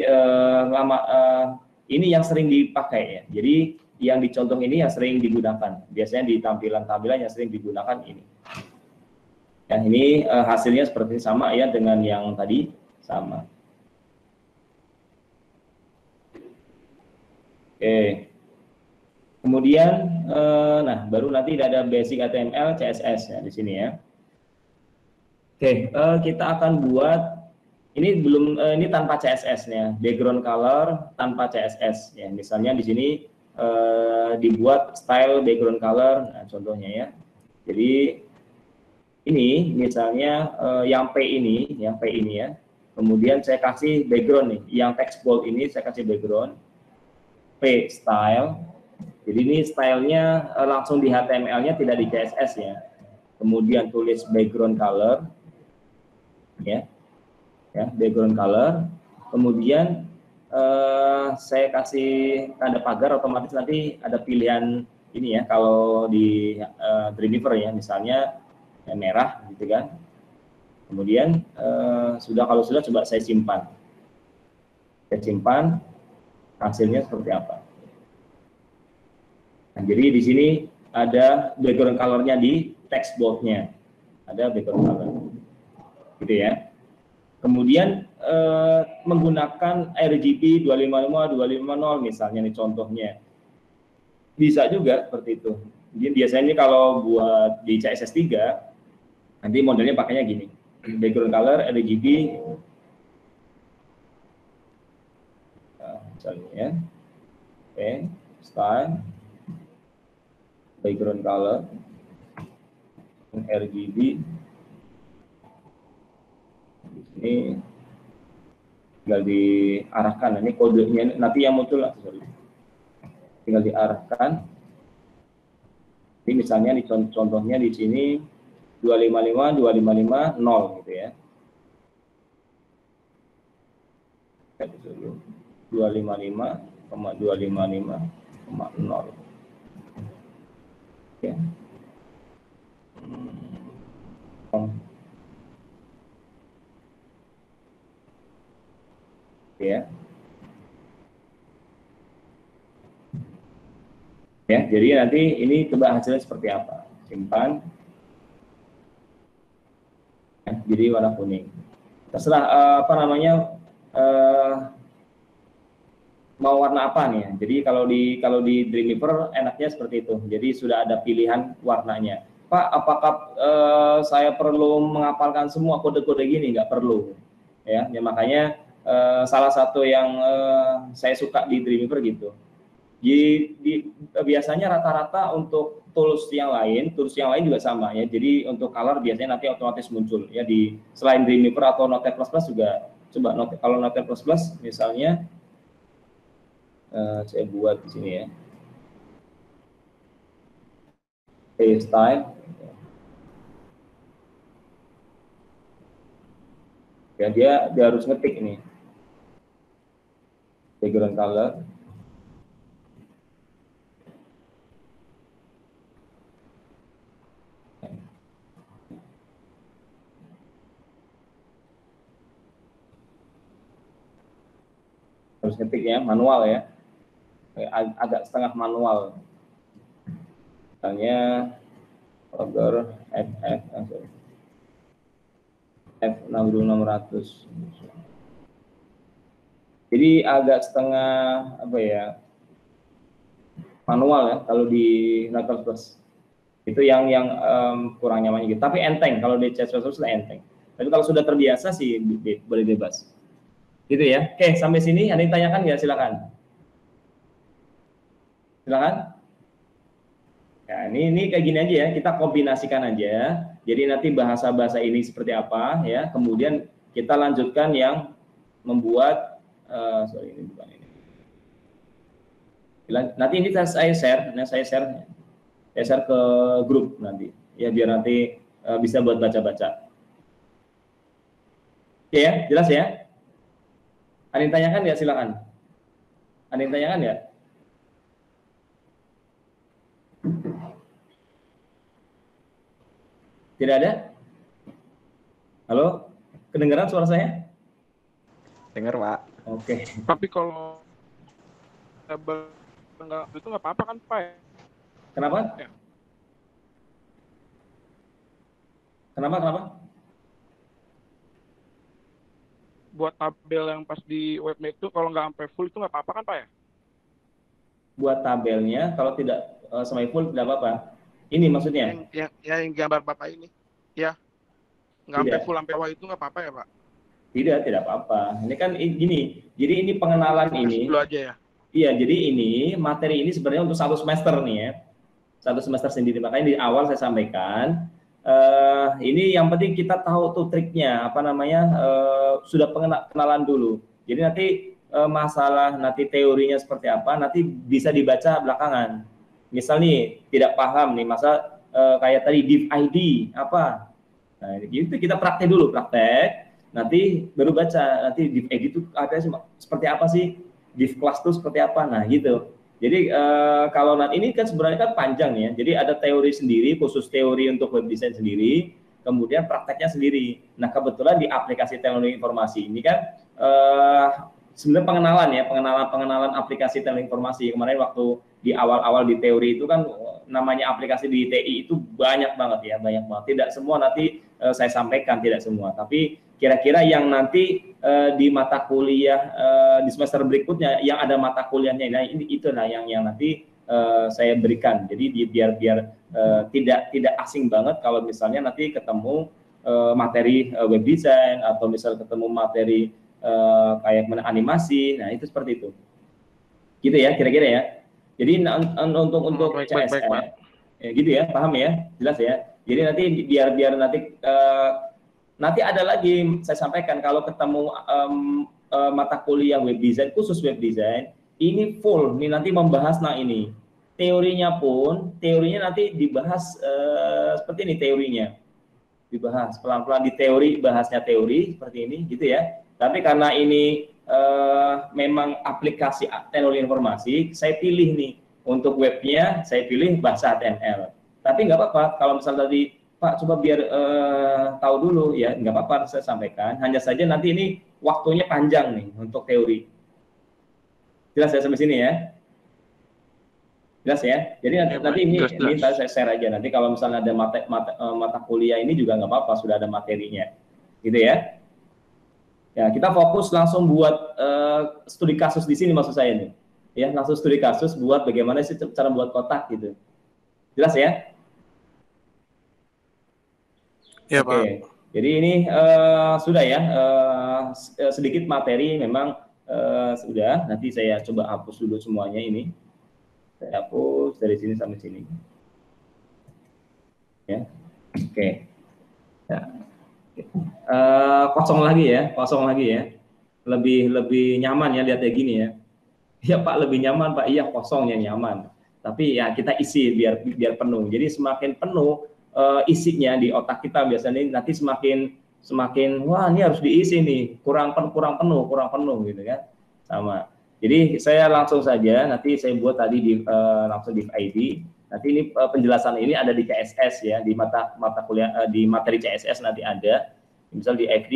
ini yang sering dipakai ya. Jadi yang dicontoh ini yang sering digunakan. Biasanya di tampilan-tampilan yang sering digunakan ini. Ya, ini hasilnya seperti sama ya dengan yang tadi, sama. Oke. Kemudian, nah baru nanti ada basic HTML, CSS ya di sini ya. Oke, kita akan buat ini belum ini tanpa CSS ya, background color tanpa CSS ya. Misalnya di sini dibuat style background color, nah, contohnya ya. Jadi ini misalnya yang P ini ya. Kemudian saya kasih background nih, yang text bold ini saya kasih background. P style. Jadi ini stylenya langsung di HTML-nya, tidak di CSS ya. Kemudian tulis background color. Ya, background color. Kemudian saya kasih tanda pagar, otomatis nanti ada pilihan ini ya, kalau di Dreamweaver ya, misalnya merah gitu kan. Kemudian kalau sudah coba saya simpan. Saya simpan, hasilnya seperti apa. Nah, jadi di sini ada background color-nya di text bold-nya. Ada background color. Gitu ya. Kemudian menggunakan RGB 255 250 misalnya nih contohnya. Bisa juga seperti itu. Jadi biasanya kalau buat di CSS 3 nanti modelnya pakainya gini. Background color RGB misalnya ya. Oke, style background color RGB. Ini tinggal diarahkan, ini kodenya nanti yang muncul lah, tinggal diarahkan. Ini misalnya di contohnya di sini 255 255 0 gitu ya. 255,255,0. Ya. Ya. Ya, jadi nanti ini coba hasilnya seperti apa. Simpan. Ya, jadi warna kuning. Terserah apa namanya, mau warna apa nih ya. Jadi kalau di Dreamweaver enaknya seperti itu. Jadi sudah ada pilihan warnanya. Pak, apakah saya perlu menghafalkan semua kode-kode gini? Nggak perlu. Ya, makanya salah satu yang saya suka di Dreamweaver gitu. Biasanya rata-rata untuk tools yang lain juga sama ya. Jadi untuk color biasanya nanti otomatis muncul ya di selain Dreamweaver atau Notepad++ juga. Coba kalau Notepad++ misalnya saya buat di sini ya. Style. Ya dia harus ngetik ini. Background color. Harus ngetik ya, manual ya. Agak setengah manual. Misalnya order F6600. Jadi agak setengah apa ya, manual ya kalau di Notepad++. Itu yang kurang nyaman gitu. Tapi enteng kalau di CSS sudah enteng. Tapi kalau sudah terbiasa sih boleh bebas. Gitu ya. Oke, sampai sini ada yang tanyakan nggak? Silakan. Silakan. Ya, ini kayak gini aja ya, kita kombinasikan aja. Jadi nanti bahasa-bahasa ini seperti apa ya, kemudian kita lanjutkan yang membuat sorry ini bukan ini. Nanti ini saya share ke grup nanti ya biar nanti bisa buat baca-baca. Oke ya, jelas ya? Ada yang tanyakan ya, silakan. Ada yang tanyakan ya? Tidak ada? Halo? Kedengaran suara saya? Dengar, Pak. Oke. Tapi kalau enggak itu nggak apa-apa kan Pak? Kenapa? Ya. Kenapa? Buat tabel yang pas di webnya itu kalau nggak sampai full itu nggak apa-apa kan Pak ya? Buat tabelnya kalau tidak sampai full tidak apa-apa. Ini maksudnya? Yang gambar Bapak ini. Ya. Nggak sampai full sampai bawah itu nggak apa-apa ya Pak? Tidak apa-apa. Ini kan gini. Jadi ini pengenalan ini. Dulu aja ya. Iya, jadi ini materi ini sebenarnya untuk 1 semester nih ya. 1 semester sendiri. Makanya di awal saya sampaikan ini yang penting kita tahu tuh triknya apa namanya sudah pengenalan dulu. Jadi nanti masalah nanti teorinya seperti apa nanti bisa dibaca belakangan. Misal nih tidak paham nih masa kayak tadi div ID apa. Nah, itu kita praktek dulu, nanti baru baca nanti div ID itu ada seperti apa sih, div class itu seperti apa. Nah, gitu. Jadi kalau nanti ini kan sebenarnya kan panjang ya. Jadi ada teori sendiri, khusus teori untuk web design sendiri, kemudian prakteknya sendiri. Nah, kebetulan di aplikasi teknologi informasi ini kan sebenarnya pengenalan aplikasi teknologi informasi. Kemarin waktu di awal-awal di teori itu kan namanya aplikasi di TI itu banyak banget ya, banyak banget. Tidak semua nanti saya sampaikan, tidak semua. Tapi kira-kira yang nanti di mata kuliah di semester berikutnya yang ada mata kuliahnya, nah itulah yang nanti saya berikan. Jadi biar tidak asing banget kalau misalnya nanti ketemu materi web design atau misal ketemu materi kayak animasi. Nah, itu seperti itu. Gitu ya, kira-kira ya. Jadi untuk CSS ya, gitu ya, paham ya? Jelas ya. Jadi nanti biar nanti ada lagi saya sampaikan kalau ketemu mata kuliah web design, khusus web design, ini full nih nanti membahas ini. Teorinya nanti dibahas seperti ini teorinya. Dibahas pelan-pelan di teori, bahasnya teori seperti ini gitu ya. Tapi karena ini memang aplikasi teknologi informasi, saya pilih nih untuk webnya, saya pilih bahasa HTML. Tapi nggak apa-apa kalau misalnya tadi Pak coba biar tahu dulu ya, nggak apa-apa saya sampaikan. Hanya saja nanti ini waktunya panjang nih untuk teori. Jelas ya sampai sini ya? Jelas ya? Jadi nanti ini saya share aja. Nanti kalau misalnya ada mata kuliah ini juga nggak apa-apa, sudah ada materinya. Gitu ya? Ya, kita fokus langsung buat studi kasus di sini maksud saya nih. Ya, langsung studi kasus buat bagaimana sih cara buat kotak gitu. Jelas ya? Ya, Oke. Pak. Jadi ini sudah ya sedikit materi memang sudah. Nanti saya coba hapus dulu semuanya ini. Saya hapus dari sini sampai sini. Ya. Oke. Ya. Kosong lagi ya. Lebih nyaman ya lihatnya gini ya. Iya Pak, lebih nyaman Pak. Iya, kosong ya nyaman. Tapi ya kita isi biar penuh. Jadi semakin penuh isinya di otak kita biasanya nanti semakin wah ini harus diisi nih. Kurang penuh gitu kan. Sama. Jadi saya langsung saja nanti saya buat tadi langsung di ID. Nanti ini penjelasan ini ada di CSS ya, di mata kuliah di materi CSS nanti ada. Misal di FD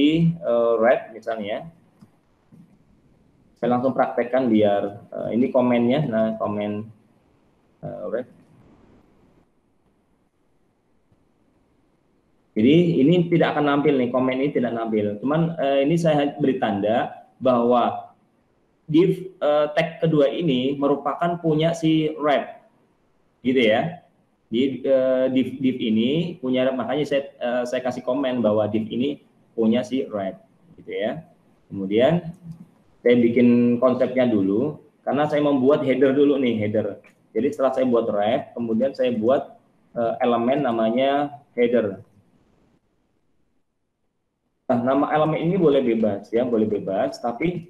Red misalnya. Saya langsung praktekkan biar ini komennya, nah komen Red. Jadi ini tidak akan nampil nih, komen ini tidak nampil. Cuman ini saya beri tanda bahwa div tag kedua ini merupakan punya si Red. Gitu ya. Di div ini punya, makanya saya kasih komen bahwa div ini punya si Red gitu ya. Kemudian saya bikin konsepnya dulu karena saya membuat header dulu nih, Jadi setelah saya buat wrap, kemudian saya buat elemen namanya header. Nah, nama elemen ini boleh bebas ya, boleh bebas, tapi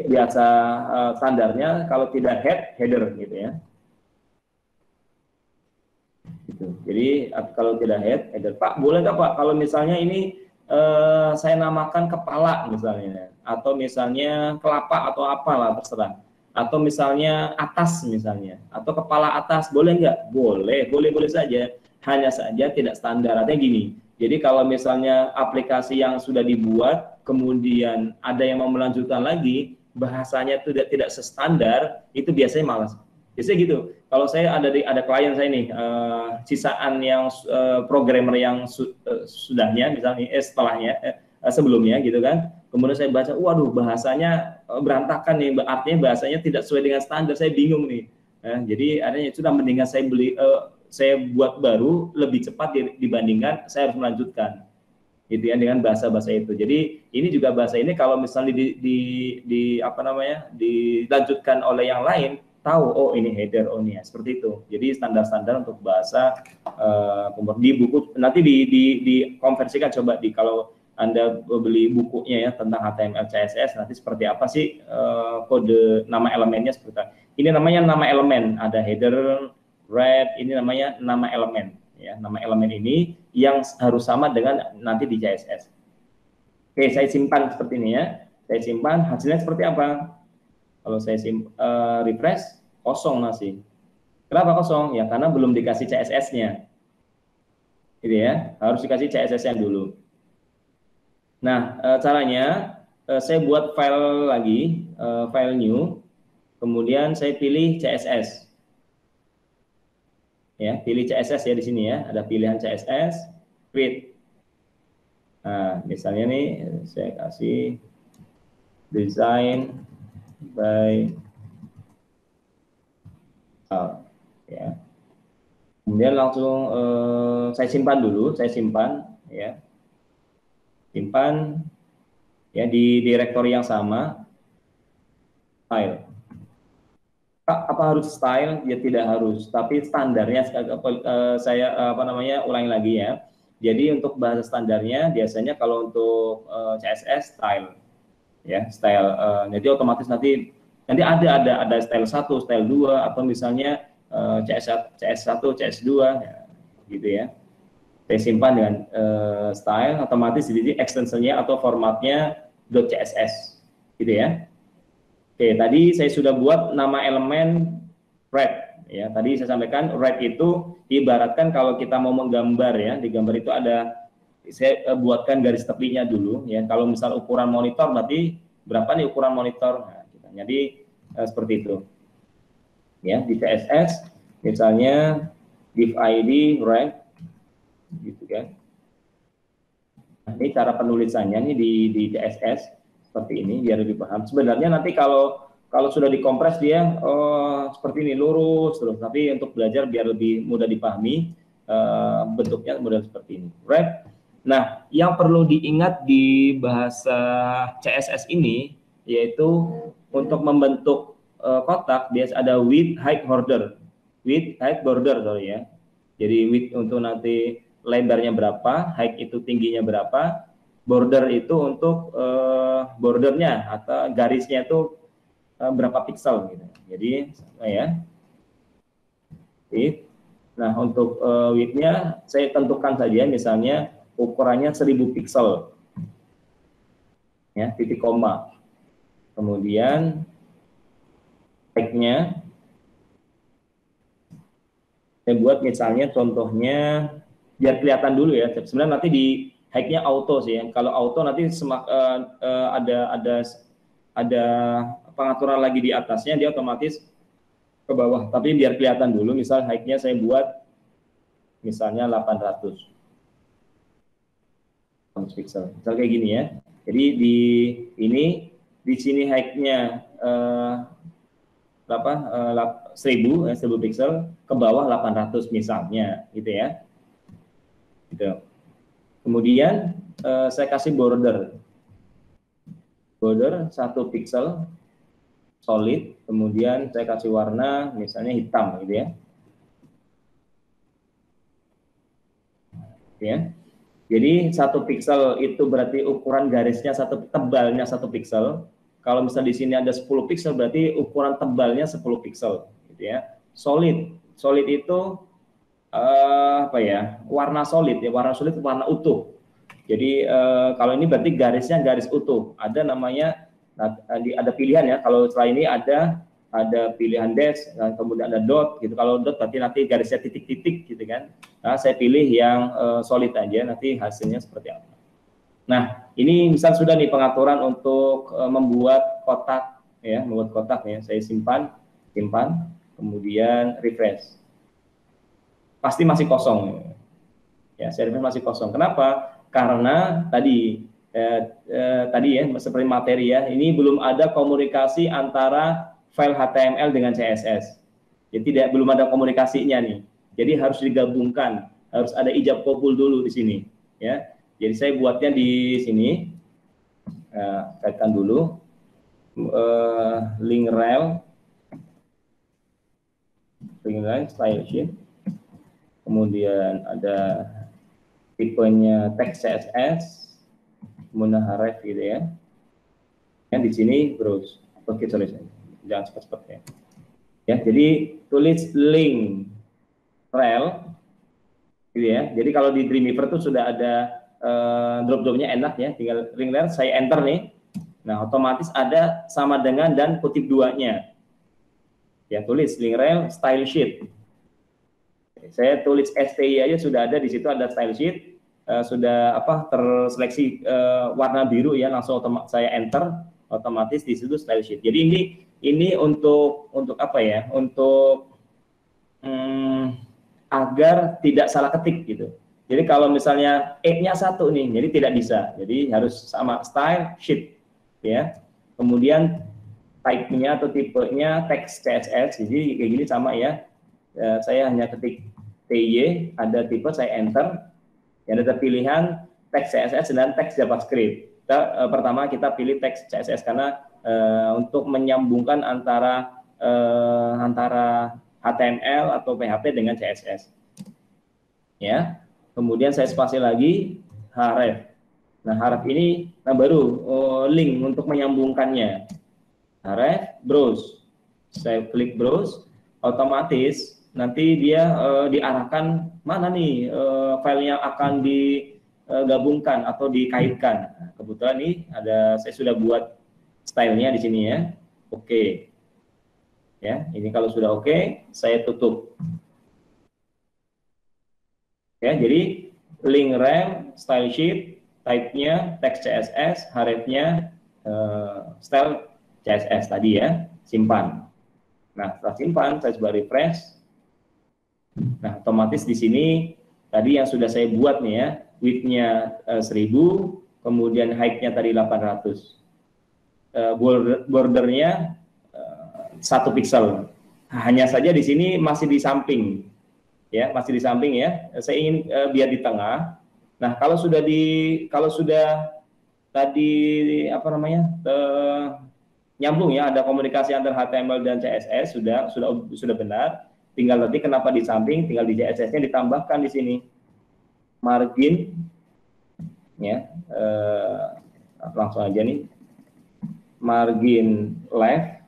biasa standarnya kalau tidak header gitu ya. Gitu. Jadi kalau tidak header, Pak boleh nggak Pak kalau misalnya ini saya namakan kepala misalnya, atau misalnya kelapa atau apalah terserah, atau misalnya atas misalnya, atau kepala atas, boleh nggak? Boleh saja, hanya saja tidak standar. Artinya gini, jadi kalau misalnya aplikasi yang sudah dibuat, kemudian ada yang mau melanjutkan lagi, bahasanya tidak sestandar, itu biasanya malas. Biasanya gitu. Kalau saya ada klien saya nih, sisaan yang programmer yang sudahnya, misalnya setelahnya, sebelumnya gitu kan. Kemudian saya baca, waduh bahasanya berantakan nih, artinya bahasanya tidak sesuai dengan standar, saya bingung nih. Jadi artinya sudah mendingan saya buat baru lebih cepat dibandingkan saya harus melanjutkan. Gitu ya, dengan bahasa-bahasa itu. Jadi ini juga bahasa ini kalau misalnya dilanjutkan oleh yang lain, tahu oh ini header, oh ini ya, seperti itu. Jadi standar-standar untuk bahasa di buku nanti dikonversikan, coba kalau Anda beli bukunya ya tentang HTML CSS, nanti seperti apa sih kode nama elemennya seperti apa. Ini namanya nama elemen, ada header, wrap, ini namanya nama elemen ya. Nama elemen ini yang harus sama dengan nanti di CSS. Oke, saya simpan seperti ini ya. Saya simpan, hasilnya seperti apa? Kalau saya refresh, kosong masih. Kenapa kosong? Ya karena belum dikasih CSS-nya. Gitu ya, harus dikasih CSS-nya dulu. Nah, caranya saya buat file lagi, file new, kemudian saya pilih CSS. Ya, pilih CSS ya di sini ya, ada pilihan CSS, create. Nah, misalnya nih saya kasih design by ya. Kemudian langsung saya simpan dulu, ya. Simpan ya di direktori yang sama, style. Apa harus style? Ya tidak harus, tapi standarnya saya ulangi lagi ya. Jadi untuk bahasa standarnya biasanya kalau untuk CSS style ya, style jadi otomatis nanti ada style 1, style 2 atau misalnya CS1, CS2 ya, gitu ya. Saya simpan dengan style, otomatis jadi extensionnya atau formatnya .css gitu ya. Oke, tadi saya sudah buat nama elemen wrap ya. Tadi saya sampaikan wrap itu ibaratkan kalau kita mau menggambar ya, di gambar itu ada, saya buatkan garis tepinya dulu ya. Kalau misal ukuran monitor berarti berapa nih ukuran monitor. Nah, jadi seperti itu ya. Di CSS misalnya div id wrap gitu kan. Nah, ini cara penulisannya nih di CSS seperti ini biar lebih paham. Sebenarnya nanti kalau sudah dikompres dia seperti ini lurus terus, tapi untuk belajar biar lebih mudah dipahami bentuknya model seperti ini. Right? Nah, yang perlu diingat di bahasa CSS ini yaitu untuk membentuk kotak biasa ada width, height, border. Width, height, border sorry ya. Jadi width untuk nanti lebarnya berapa, height itu tingginya berapa, border itu untuk bordernya atau garisnya itu berapa piksel gitu. Jadi ya. Nah, untuk width-nya saya tentukan saja misalnya ukurannya 1000 piksel. Ya, titik koma. Kemudian height-nya saya buat misalnya contohnya biar kelihatan dulu ya. Sebenarnya nanti di height-nya auto sih ya. Kalau auto nanti ada pengaturan lagi di atasnya, dia otomatis ke bawah. Tapi biar kelihatan dulu, misal height-nya saya buat misalnya 800 pixel. Misal kayak gini ya. Jadi di sini height-nya 1000 pixel, ke bawah 800 misalnya gitu ya. Gitu. Kemudian saya kasih border 1 pixel solid, kemudian saya kasih warna misalnya hitam gitu ya. Ya. Jadi 1 pixel itu berarti ukuran garisnya tebalnya 1 pixel. Kalau misalnya di sini ada 10 pixel berarti ukuran tebalnya 10 pixel gitu ya. Solid. Solid itu apa ya? Warna solid ya, warna solid warna utuh. Jadi kalau ini berarti garisnya garis utuh. Ada namanya ada pilihan ya. Kalau setelah ini ada pilihan dash, kemudian ada dot gitu. Kalau dot berarti nanti garisnya titik-titik gitu kan. Nah, saya pilih yang solid aja, nanti hasilnya seperti apa. Nah, ini misal sudah nih pengaturan untuk membuat kotak ya, membuat kotak ya. Saya simpan, kemudian refresh. Pasti masih kosong. Ya, saya refresh masih kosong. Kenapa? Karena tadi ya seperti materi ya, ini belum ada komunikasi antara file HTML dengan CSS. Jadi belum ada komunikasinya nih. Jadi harus digabungkan, harus ada ijab kabul dulu di sini ya. Jadi saya buatnya di sini. Kaitkan dulu link rel style sheet. Kemudian ada tipenya text CSS, kemudian href gitu ya. Yang di sini browse. Oke, sorry. Jangan cepat-cepat ya. Ya, jadi tulis link rel gitu ya. Jadi kalau di Dreamweaver itu sudah ada drop-downnya enak ya, tinggal link rel saya enter nih. Nah, otomatis ada sama dengan dan kutip duanya. Ya, tulis link rel style sheet. Saya tulis STI aja sudah ada di situ, ada style sheet. Sudah terseleksi warna biru ya, langsung saya enter, otomatis di situ style sheet. Jadi ini untuk apa ya? Untuk agar tidak salah ketik gitu. Jadi kalau misalnya E-nya 1 nih, jadi tidak bisa. Jadi harus sama style sheet ya. Kemudian type-nya atau tipenya text CSS. Jadi kayak gini sama ya. Saya hanya ketik TY, ada tipe saya enter. Yang ada pilihan text CSS dan text JavaScript. Pertama kita pilih text CSS karena untuk menyambungkan antara HTML atau PHP dengan CSS. Ya. Kemudian saya spasi lagi href. Nah, href ini baru link untuk menyambungkannya. Href browse. Saya klik browse, otomatis nanti dia diarahkan mana nih file yang akan digabungkan atau dikaitkan. Nah, kebetulan nih saya sudah buat stylenya di sini ya. Oke. Ya, ini kalau sudah oke, saya tutup. Ya, jadi link rel, style sheet, type-nya text CSS, href-nya style CSS tadi ya, simpan. Nah, setelah simpan, saya coba refresh. Nah, otomatis di sini tadi yang sudah saya buat nih ya, width-nya 1000, kemudian height-nya tadi 800. Bordernya 1 pixel. Hanya saja di sini masih di samping. Ya, masih di samping ya. Saya ingin biar di tengah. Nah, kalau sudah tadi nyambung ya, ada komunikasi antara HTML dan CSS sudah benar. Tinggal nanti kenapa di samping, tinggal di CSS-nya ditambahkan di sini margin ya. Langsung aja nih. Margin left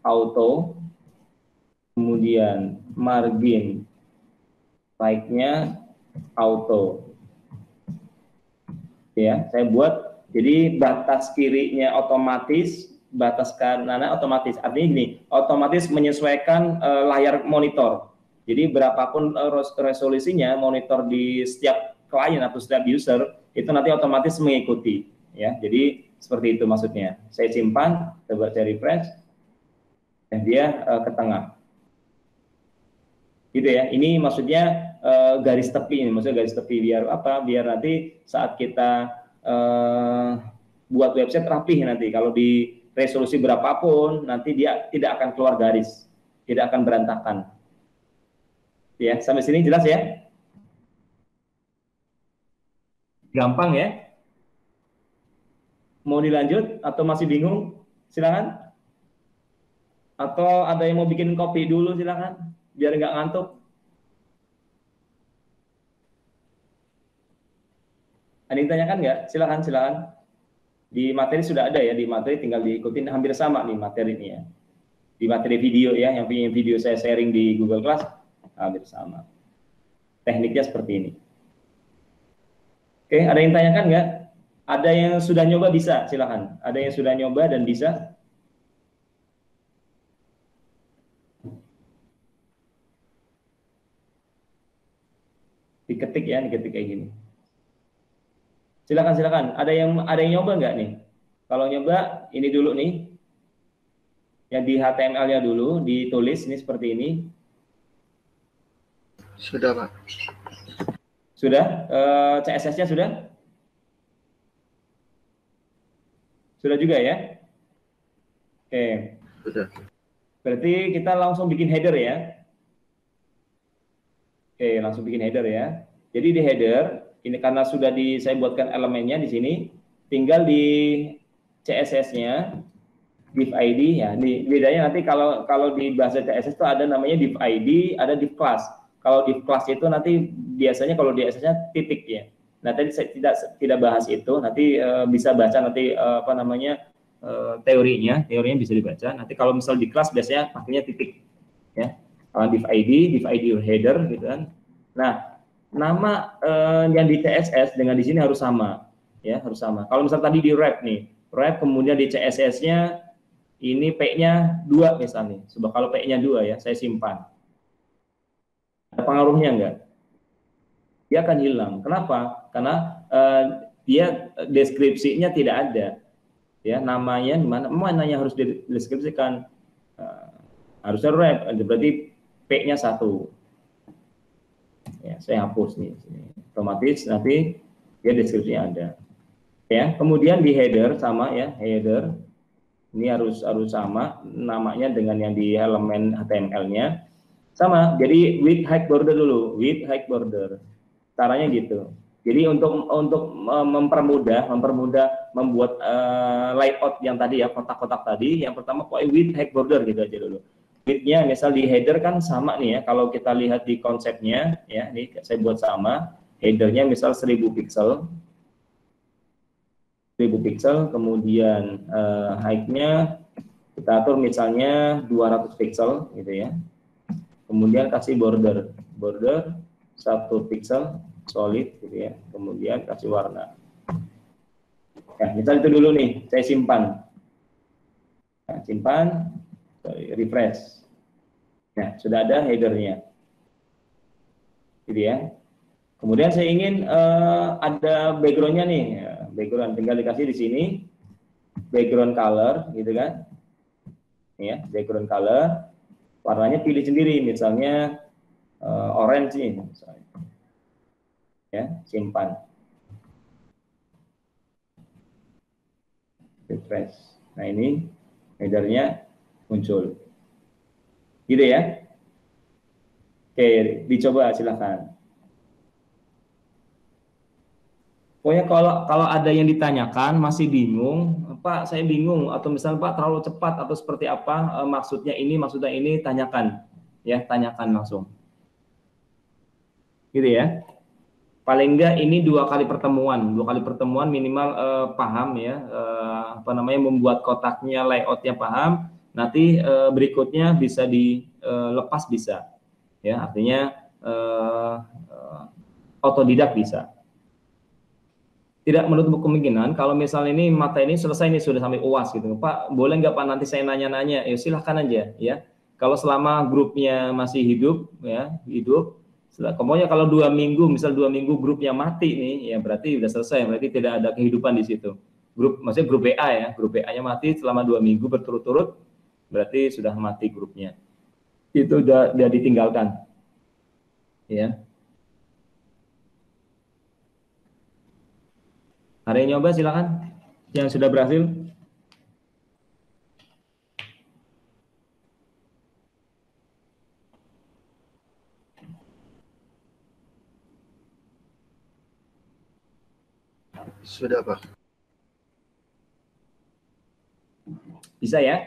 auto, kemudian margin right-nya auto. Ya, saya buat jadi batas kirinya otomatis, batas kanannya otomatis. Artinya gini, otomatis menyesuaikan layar monitor. Jadi berapapun resolusinya monitor di setiap klien atau setiap user itu nanti otomatis mengikuti. Ya, jadi seperti itu maksudnya. Saya simpan, coba saya refresh, dan dia ke tengah. Gitu ya. Ini maksudnya garis tepi ini, maksudnya garis tepi biar apa? Biar nanti saat kita buat website rapih nanti. Kalau di resolusi berapapun, nanti dia tidak akan keluar garis, tidak akan berantakan. Ya, sampai sini jelas ya? Gampang ya? Mau dilanjut atau masih bingung? Silakan. Atau ada yang mau bikin kopi dulu, silakan, biar nggak ngantuk. Ada yang tanyakan nggak? Silakan, silakan. Di materi sudah ada ya, di materi tinggal diikutin, hampir sama nih materinya ya. Di materi video ya, yang video saya sharing di Google Class, hampir sama. Tekniknya seperti ini. Oke, ada yang tanyakan nggak? Ada yang sudah nyoba bisa, silakan. Ada yang sudah nyoba dan bisa? Diketik ya, diketik kayak gini. Silakan, silakan. Ada yang nyoba nggak nih? Kalau nyoba, ini dulu nih. Yang di HTML-nya dulu, ditulis ini seperti ini. Sudah, Pak. Sudah? CSS-nya sudah? Sudah juga ya? Oke. Sudah. Berarti kita langsung bikin header ya. Oke, langsung bikin header ya. Jadi di header, ini karena sudah saya buatkan elemennya di sini, tinggal di CSS-nya, div ID ya. Ini bedanya nanti kalau di bahasa CSS itu ada namanya div ID, ada div class. Kalau div class itu nanti biasanya kalau di CSS-nya titik ya. Nah, tadi saya tidak bahas itu, nanti bisa baca nanti apa namanya teorinya bisa dibaca. Nanti kalau misal di kelas biasanya pakainya titik ya. Div ID header gitu kan. Nah, nama yang di CSS dengan di sini harus sama ya, harus sama. Kalau misal tadi di wrap nih, wrap kemudian di CSS-nya ini P-nya 2 misalnya. Coba kalau P-nya 2 ya, saya simpan. Ada pengaruhnya enggak? Dia akan hilang. Kenapa? Karena dia deskripsinya tidak ada. Ya, namanya mana yang harus dideskripsikan? Harusnya wrap, berarti P-nya 1. Ya, saya hapus nih. Otomatis nanti dia deskripsinya ada. Ya, kemudian di header sama ya, header. Ini harus sama namanya dengan yang di elemen HTML-nya. Sama. Jadi width height border dulu, width height border. Caranya gitu. Jadi untuk mempermudah membuat layout yang tadi ya, kotak-kotak tadi, yang pertama pokoknya width height border gitu aja dulu. Width-nya misal di header kan sama nih ya, kalau kita lihat di konsepnya ya, ini saya buat sama, headernya misal 1000 pixel, 1000 pixel, kemudian height-nya kita atur misalnya 200 pixel gitu ya. Kemudian kasih border 1 pixel solid gitu ya. Kemudian kasih warna. Nah, misal itu dulu nih, saya simpan. Nah, simpan, refresh. Nah, sudah ada headernya. Gitu ya. Kemudian saya ingin ada background-nya nih, ya, background tinggal dikasih di sini background color gitu kan. Ya, background color. Warnanya pilih sendiri, misalnya orange nih misalnya. Ya, simpan. Refresh. Nah, ini headernya muncul. Gitu ya. Oke, dicoba silakan. Pokoknya kalau ada yang ditanyakan masih bingung, Pak saya bingung atau misalnya Pak terlalu cepat atau seperti apa maksudnya ini tanyakan ya, tanyakan langsung. Gitu ya. Paling enggak ini 2 kali pertemuan minimal paham ya, apa namanya membuat kotaknya layoutnya paham. Nanti berikutnya bisa dilepas bisa ya, artinya otodidak bisa. Tidak menutup kemungkinan kalau misalnya ini materi ini selesai nih sudah sampai UAS gitu, Pak boleh nggak Pak nanti saya nanya-nanya? Ya silahkan aja ya. Kalau selama grupnya masih hidup ya, pokoknya kalau 2 minggu, misal 2 minggu grupnya mati nih, ya berarti sudah selesai, berarti tidak ada kehidupan di situ. Maksudnya grup BA ya, grup BA-nya mati selama 2 minggu berturut-turut, berarti sudah mati grupnya. Itu udah ditinggalkan. Ya. Ada yang nyoba silakan, yang sudah berhasil. Sudah, Pak. Bisa ya?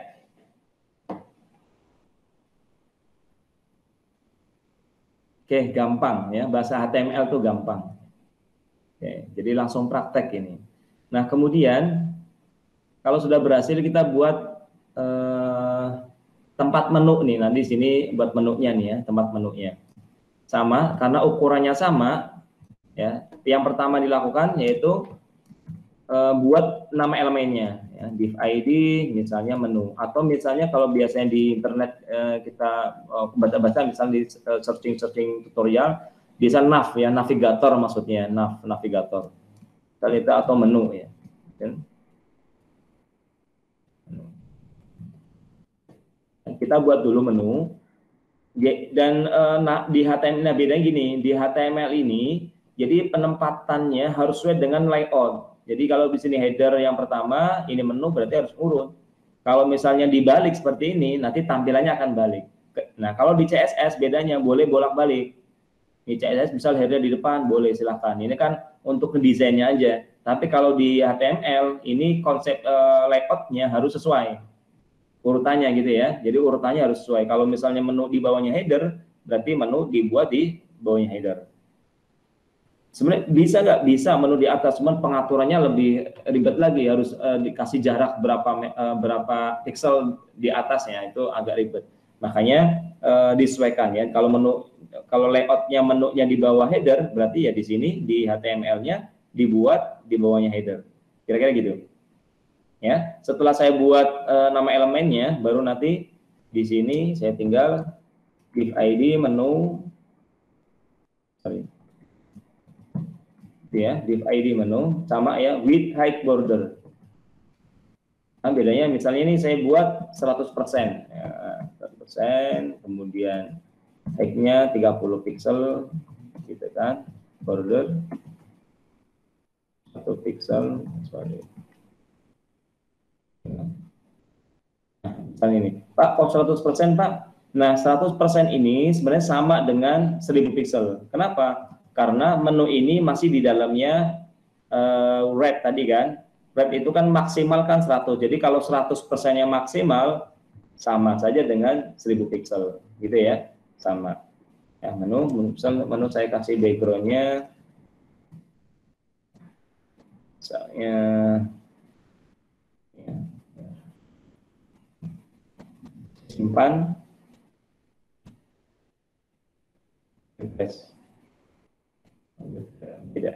Oke, gampang ya, bahasa HTML tuh gampang. Oke, jadi langsung praktek ini. Nah, kemudian kalau sudah berhasil kita buat tempat menu nih. Nanti sini buat menunya nih ya, tempat menunya. Sama, karena ukurannya sama ya. Yang pertama dilakukan yaitu buat nama elemennya ya, div ID misalnya menu, atau misalnya kalau biasanya di internet kita baca-baca misalnya di searching tutorial bisa nav ya, navigator maksudnya, navigator itu atau menu ya. Kita buat dulu menu dan di HTML, nah bedanya gini, di HTML ini jadi penempatannya harus sesuai dengan layout. Jadi kalau di sini header yang pertama, ini menu berarti harus urut. Kalau misalnya dibalik seperti ini, nanti tampilannya akan balik. Nah, kalau di CSS bedanya boleh bolak-balik. Di CSS misal header di depan, boleh silahkan. Ini kan untuk desainnya aja. Tapi kalau di HTML, ini konsep layoutnya harus sesuai urutannya gitu ya. Jadi urutannya harus sesuai. Kalau misalnya menu di bawahnya header, berarti menu dibuat di bawahnya header. Sebenarnya bisa nggak? Bisa menu di atas, cuman pengaturannya lebih ribet lagi, harus dikasih jarak berapa pixel di atasnya, itu agak ribet. Makanya disesuaikan ya. Kalau layoutnya menunya di bawah header, berarti ya di sini di HTML-nya dibuat di bawahnya header. Kira-kira gitu. Ya, setelah saya buat nama elemennya, baru nanti di sini saya tinggal div ID menu, ya, div ID menu sama ya width height border. Nah, bedanya misalnya ini saya buat 100%, ya, 100%, kemudian height-nya 30 pixel, gitu kan, border 1 pixel, sorry. Nah, misalnya ini, Pak, kok 100% Pak? Nah, 100% ini sebenarnya sama dengan 1000 pixel. Kenapa? Karena menu ini masih di dalamnya wrap tadi kan. Wrap itu kan maksimal kan 100. Jadi kalau 100%-nya maksimal, sama saja dengan 1000 pixel. Gitu ya, sama. Ya, menu saya kasih background-nya. Misalnya, ya, simpan. Refresh. Tidak.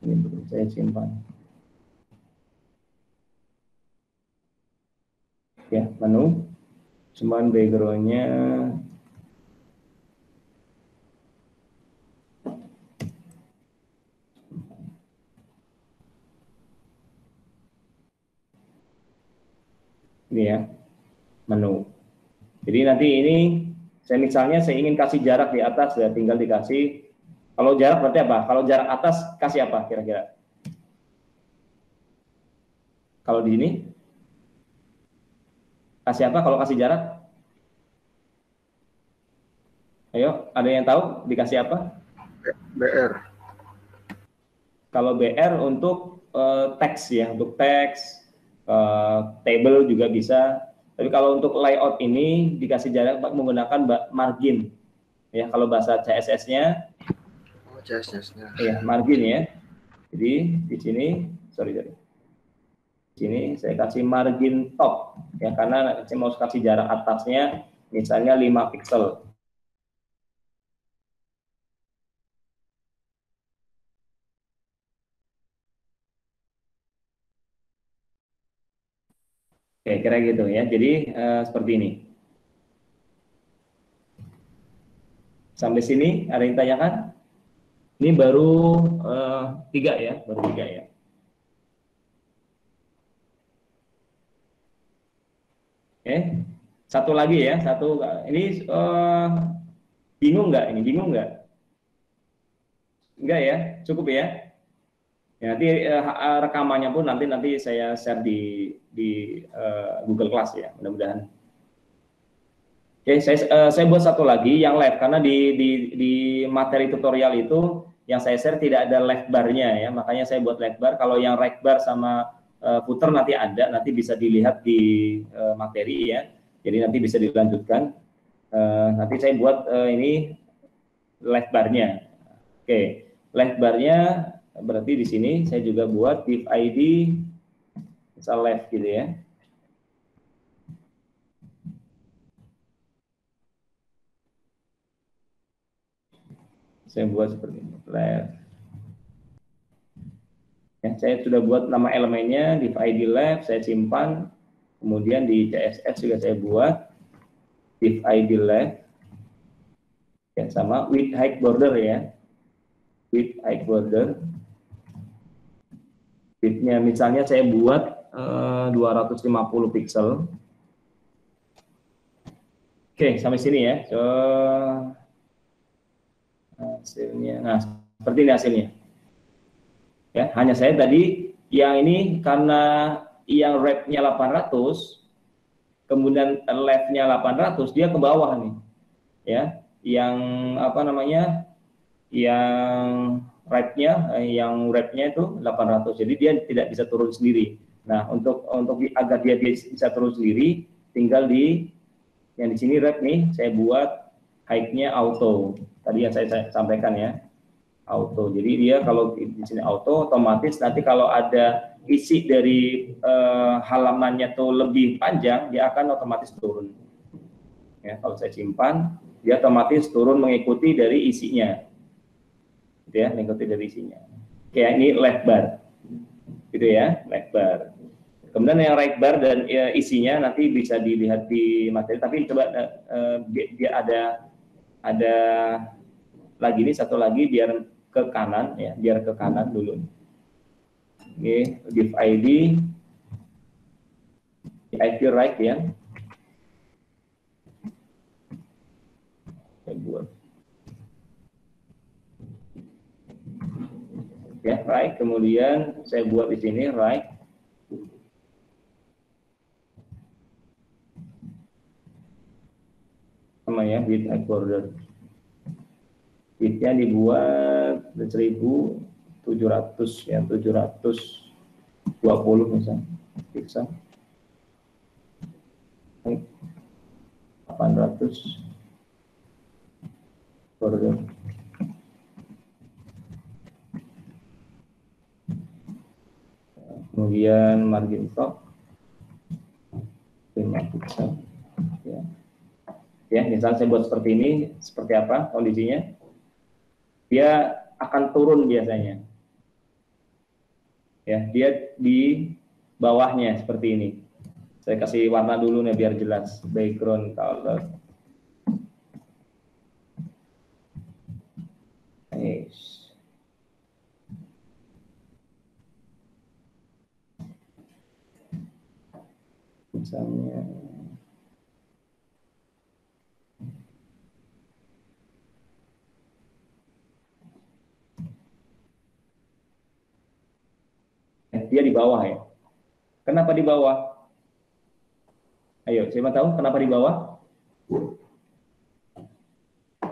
Ini belum saya simpan. Ya, menu. Cuman background-nya ini ya, menu. Jadi nanti ini saya ingin kasih jarak di atas, ya tinggal dikasih. Kalau jarak berarti apa? Kalau jarak atas kasih apa kira-kira? Kalau di sini kasih apa kalau kasih jarak? Ayo, ada yang tahu dikasih apa? BR. Kalau BR untuk teks ya, untuk teks, table juga bisa. Tapi kalau untuk layout ini dikasih jarak menggunakan margin. Ya, kalau bahasa CSS-nya, CSS-nya. ya margin ya. Jadi di sini, sorry. Di sini saya kasih margin top ya, karena saya mau kasih jarak atasnya misalnya 5 pixel. Oke, kira gitu ya. Jadi seperti ini. Sampai sini ada yang tanyakan? Ini baru 3 ya, baru 3 ya. Oke, satu lagi ya, ini bingung nggak? Ini bingung nggak? Enggak ya, cukup ya. Ya, nanti rekamannya pun nanti saya share di Google Class ya, mudah-mudahan. Oke, saya buat satu lagi yang live karena di materi tutorial itu yang saya share tidak ada live barnya ya, makanya saya buat live bar. Kalau yang right bar sama footer nanti ada, nanti bisa dilihat di materi ya. Jadi nanti bisa dilanjutkan. Nanti saya buat ini live barnya. Oke, live barnya berarti di sini saya juga buat div ID misal live gitu ya. Saya buat seperti ini, live. Ya, saya sudah buat nama elemennya div ID live, saya simpan. Kemudian di CSS juga saya buat div ID live. Ya, sama width height border ya. Width height border. Width-nya misalnya saya buat 250 pixel. Oke, sampai sini ya. So, hasilnya. Nah, seperti ini hasilnya. Ya, hanya saya tadi yang ini karena yang rate-nya 800, kemudian left-nya 800, dia ke bawah nih. Ya, yang apa namanya? Yang right-nya itu 800. Jadi dia tidak bisa turun sendiri. Nah, untuk agar dia bisa turun sendiri, tinggal yang di sini rate nih saya buat height-nya auto. Tadi yang saya sampaikan ya. Auto. Jadi dia kalau di sini auto, otomatis nanti kalau ada isi dari halamannya tuh lebih panjang, dia akan otomatis turun. Ya, kalau saya simpan, dia otomatis turun mengikuti dari isinya. Gitu ya, mengikuti dari isinya. Kayak ini left bar. Gitu ya, left bar. Kemudian yang right bar dan isinya nanti bisa dilihat di materi, tapi coba dia ada lagi nih, satu lagi biar ke kanan ya, biar ke kanan dulu. Ini div ID right ya. Saya buat. Ya, right, kemudian saya buat di sini right. Sama ya, width height border. Width-nya dibuat 1700 ya, 720 misalnya. Pixel. 800 border. Kemudian margin top 5 pixel ya. Ya, misal saya buat seperti ini, seperti apa kondisinya? Dia akan turun biasanya. Ya, dia di bawahnya seperti ini. Saya kasih warna dulu nih biar jelas. Background color. Nice. Misalnya dia di bawah ya. Kenapa di bawah? Ayo, siapa tahu kenapa di bawah?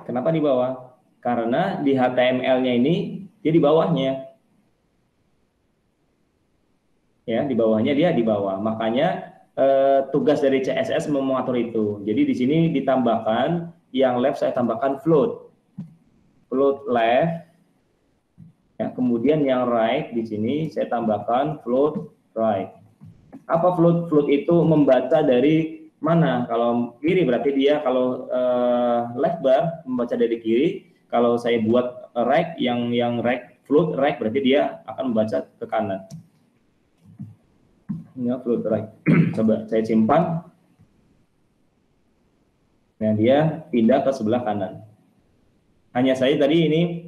Kenapa di bawah? Karena di HTML-nya ini dia di bawahnya. Ya, di bawahnya dia di bawah. Makanya tugas dari CSS mengatur itu. Jadi di sini ditambahkan yang left, saya tambahkan float left. Ya, kemudian yang right di sini saya tambahkan float right. Apa float itu membaca dari mana? Kalau kiri berarti dia, kalau left bar membaca dari kiri. Kalau saya buat right, yang right float right berarti dia akan membaca ke kanan. Ini float right. Coba saya simpan. Nah, dia pindah ke sebelah kanan. Hanya saya tadi ini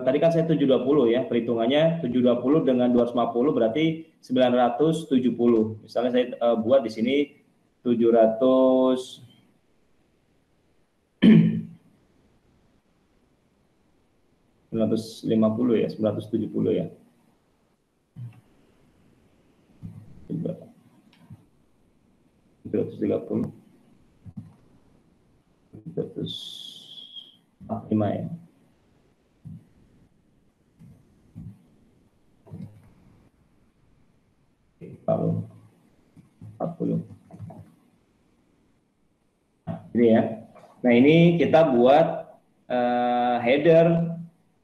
tadi kan saya 720 ya, perhitungannya 720 dengan 250 berarti 970. Misalnya saya buat di sini 700 950 ya, 970 ya. 330 345 ya. Lalu 40. Nah, ini ya. Nah, ini kita buat header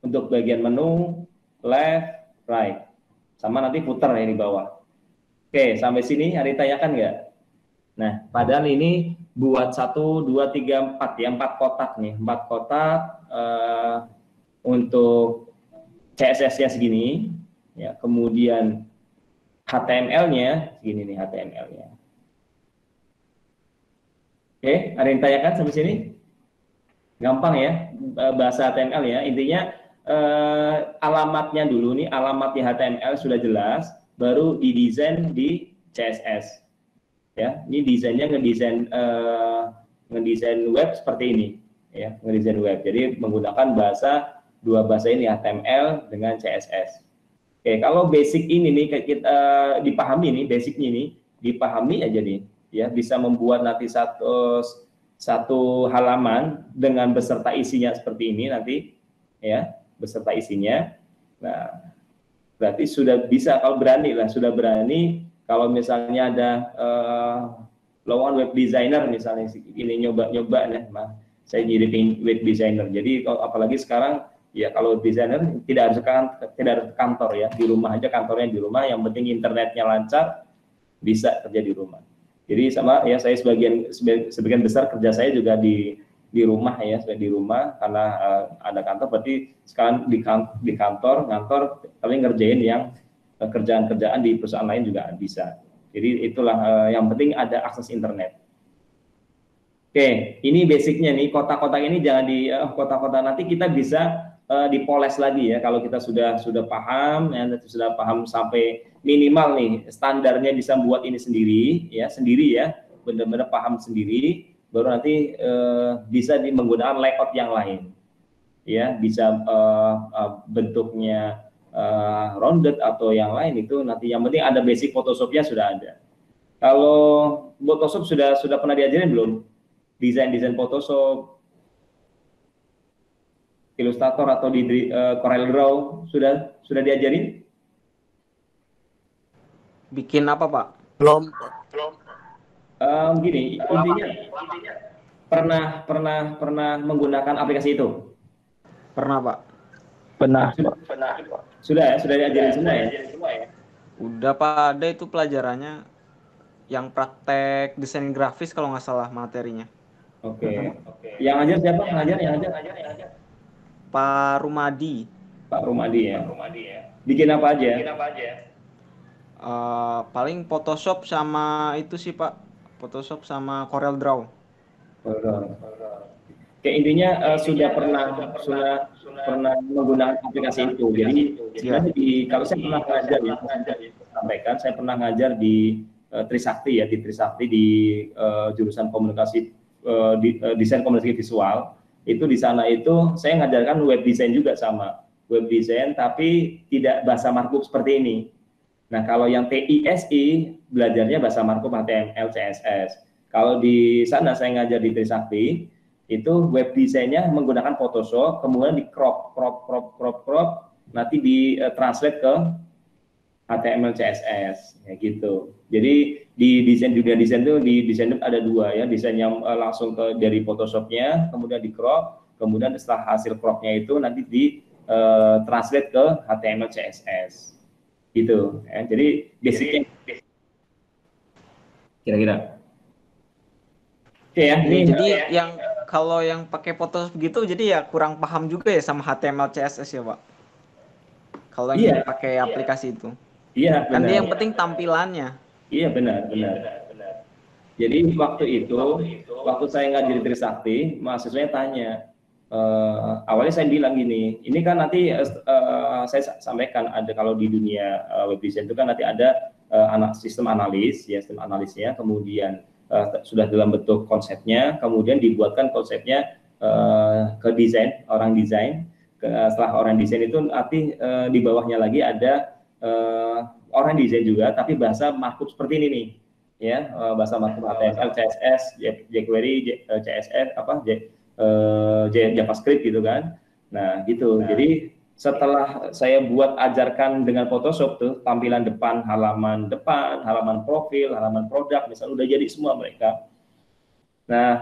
untuk bagian menu left, right, sama nanti footer ya di bawah. Oke, sampai sini ada ditanyakan nggak? Nah, padahal ini buat 1, 2, 3, 4 ya, 4 kotak nih, 4 kotak untuk CSS-nya segini, ya, kemudian HTML-nya segini nih HTML-nya. Oke, ada yang ditanyakan sampai sini? Gampang ya, bahasa HTML ya. Intinya alamatnya dulu nih, alamatnya HTML sudah jelas, baru didesain di CSS. Ya, ini desainnya ngedesain web seperti ini, ya, ngedesain web. Jadi menggunakan dua bahasa ini, HTML dengan CSS. Oke, kalau basic ini nih kita dipahami nih, basicnya ini dipahami aja nih, ya, bisa membuat nanti satu halaman dengan beserta isinya seperti ini nanti, ya, beserta isinya. Nah, berarti sudah bisa, kalau berani lah, sudah berani. Kalau misalnya ada lowongan web designer misalnya, ini nyoba-nyoba nih, saya jadi web designer. Jadi apalagi sekarang, ya, kalau desainer tidak harus ke kantor ya, di rumah aja, kantornya di rumah, yang penting internetnya lancar, bisa kerja di rumah. Jadi sama ya, saya sebagian besar kerja saya juga di rumah ya, di rumah, karena ada kantor, berarti sekarang di kantor, tapi ngerjain yang kerjaan-kerjaan di perusahaan lain juga bisa. Jadi itulah yang penting ada akses internet. Oke, ini basicnya nih, kotak-kotak ini jangan di kotak-kotak, nanti kita bisa dipoles lagi ya, kalau kita sudah paham ya, sudah paham sampai minimal nih standarnya, bisa buat ini sendiri ya, benar-benar paham sendiri, baru nanti bisa menggunakan layout yang lain ya, bisa bentuknya rounded atau yang lain, itu nanti yang penting ada basic Photoshop-nya sudah ada. Kalau Photoshop sudah pernah diajarin belum? Desain Photoshop, Illustrator atau di Corel Draw sudah diajarin? Bikin apa, Pak? Belum. Gini, intinya pernah menggunakan aplikasi itu? Pernah, Pak. Pernah. Sudah diajarin semua ya? Udah, Pak, ada itu pelajarannya yang praktek desain grafis kalau nggak salah materinya. Oke. Yang ngajar siapa? Yang ngajar? Pak Rumadi. Pak Rumadi ya. Bikin apa aja? Paling Photoshop sama itu sih, Pak. Photoshop sama Corel Draw. Oke, intinya sudah pernah menggunakan aplikasi itu. Jadi sebenarnya kalau saya pernah ngajar ya, sampaikan, saya pernah ngajar di Trisakti ya, di jurusan komunikasi desain komunikasi visual. Itu di sana itu saya ngajarkan web design juga, sama web design, tapi tidak bahasa markup seperti ini. Nah, kalau yang TISI belajarnya bahasa markup HTML, CSS. Kalau di sana saya ngajar di Trisakti, itu web desainnya menggunakan Photoshop, kemudian di crop, nanti di translate ke HTML, CSS, ya gitu. Jadi di desain itu di desain ada dua ya, desain yang langsung dari Photoshopnya, kemudian di crop, kemudian setelah hasil cropnya itu nanti di translate ke HTML, CSS, gitu. Ya. Jadi basicnya kira-kira. Oke ya. Jadi yang kalau yang pakai Photoshop gitu, jadi ya kurang paham juga ya sama HTML, CSS ya, Pak. Kalau yang pakai aplikasi itu. Iya, kan benar. dia yang penting tampilannya. Iya, benar. Jadi waktu saya ngajar di Trisakti, mahasiswanya tanya, awalnya saya bilang gini, ini kan nanti saya sampaikan, ada kalau di dunia web design itu kan nanti ada sistem analisnya, kemudian sudah dalam bentuk konsepnya, kemudian dibuatkan konsepnya ke orang desain. Setelah orang desain itu nanti di bawahnya lagi ada orang desain juga, tapi bahasa markup seperti ini nih. ya, bahasa markup HTML, CSS, jQuery, CSS, JavaScript gitu kan. Nah, gitu. Jadi setelah saya buat ajarkan dengan Photoshop tuh tampilan depan, halaman profil, halaman produk, misalnya udah jadi semua mereka. Nah,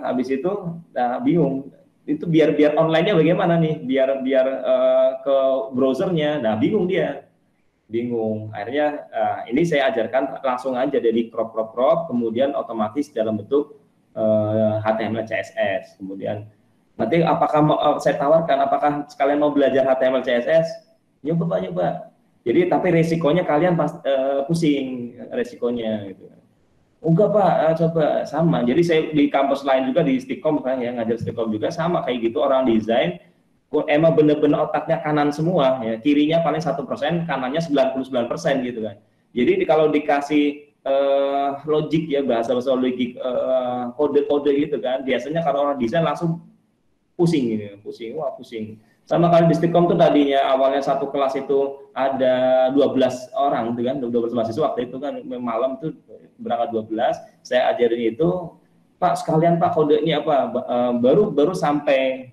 habis itu, nah bingung. Itu biar online-nya bagaimana nih? Biar ke browsernya. Nah, bingung dia. Bingung. Akhirnya ini saya ajarkan langsung aja dari crop, kemudian otomatis dalam bentuk HTML, CSS. Kemudian nanti apakah saya tawarkan, apakah sekalian mau belajar HTML, CSS? Nyoba. Jadi tapi resikonya kalian pusing resikonya gitu. Enggak Pak, coba sama. Jadi saya di kampus lain juga di Stikom kan ya, ngajar Stikom juga sama kayak gitu, orang desain emang bener-bener otaknya kanan semua ya, kirinya paling 1%, kanannya 99% gitu kan. Jadi kalau dikasih logik ya, bahasa logik, kode-kode gitu kan, biasanya kalau orang desain langsung pusing gitu, pusing. Sama kali di Stikom tuh tadinya awalnya satu kelas itu ada 12 orang gitu kan, 12 mahasiswa waktu itu kan, malam tuh berangkat 12, saya ajarin itu, Pak sekalian Pak kodenya apa, baru sampai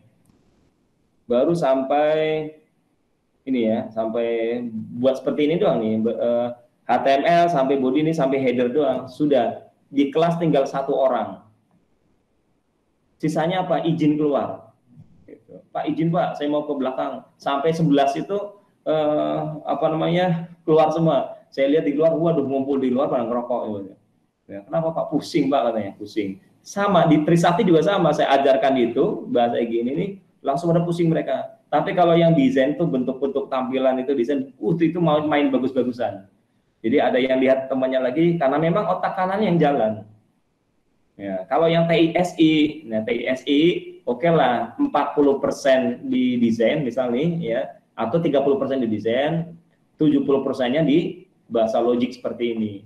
ini ya, sampai buat seperti ini doang nih, HTML sampai body ini sampai header doang, sudah di kelas tinggal 1 orang, sisanya apa, izin keluar. Pak izin Pak, saya mau ke belakang. Sampai 11 itu keluar semua. Saya lihat di luar, waduh ngumpul di luar pada ngerokok. Ya, kenapa Pak? Pusing Pak katanya, pusing. Sama di Trisakti juga sama, saya ajarkan itu bahasa gini nih, langsung pada pusing mereka. Tapi kalau yang desain tuh bentuk-bentuk tampilan itu desain, itu mau main bagus-bagusan. Jadi ada yang lihat temannya lagi karena memang otak kanannya yang jalan. Ya, kalau yang TISI, nah TISI oke lah 40% di desain misalnya ya, atau 30% di desain, 70%-nya di bahasa logik seperti ini.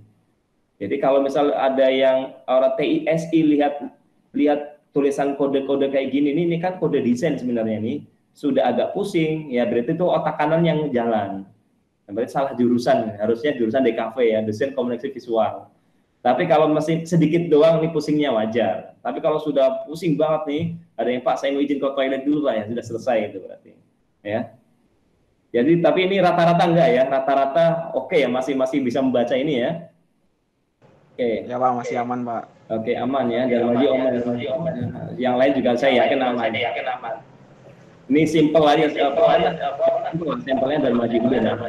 Jadi kalau misal ada yang orang TISI lihat tulisan kode-kode kayak gini, ini kan kode desain sebenarnya nih, sudah agak pusing, ya berarti itu otak kanan yang jalan. Berarti salah jurusan, harusnya jurusan DKV ya, desain komunikasi visual. Tapi kalau masih sedikit doang nih pusingnya wajar. Tapi kalau sudah pusing banget nih, ada yang Pak saya mau izin ke toilet dulu Pak ya, sudah selesai itu berarti. Ya. Jadi tapi ini rata-rata enggak ya, rata-rata oke ya, masih bisa membaca ini ya. Oke. Ya Pak, masih aman Pak. Oke, aman ya. Dan lagi aman. Yang lain juga saya yakin aman. Ini simple aja, sampelnya dari Maji udah.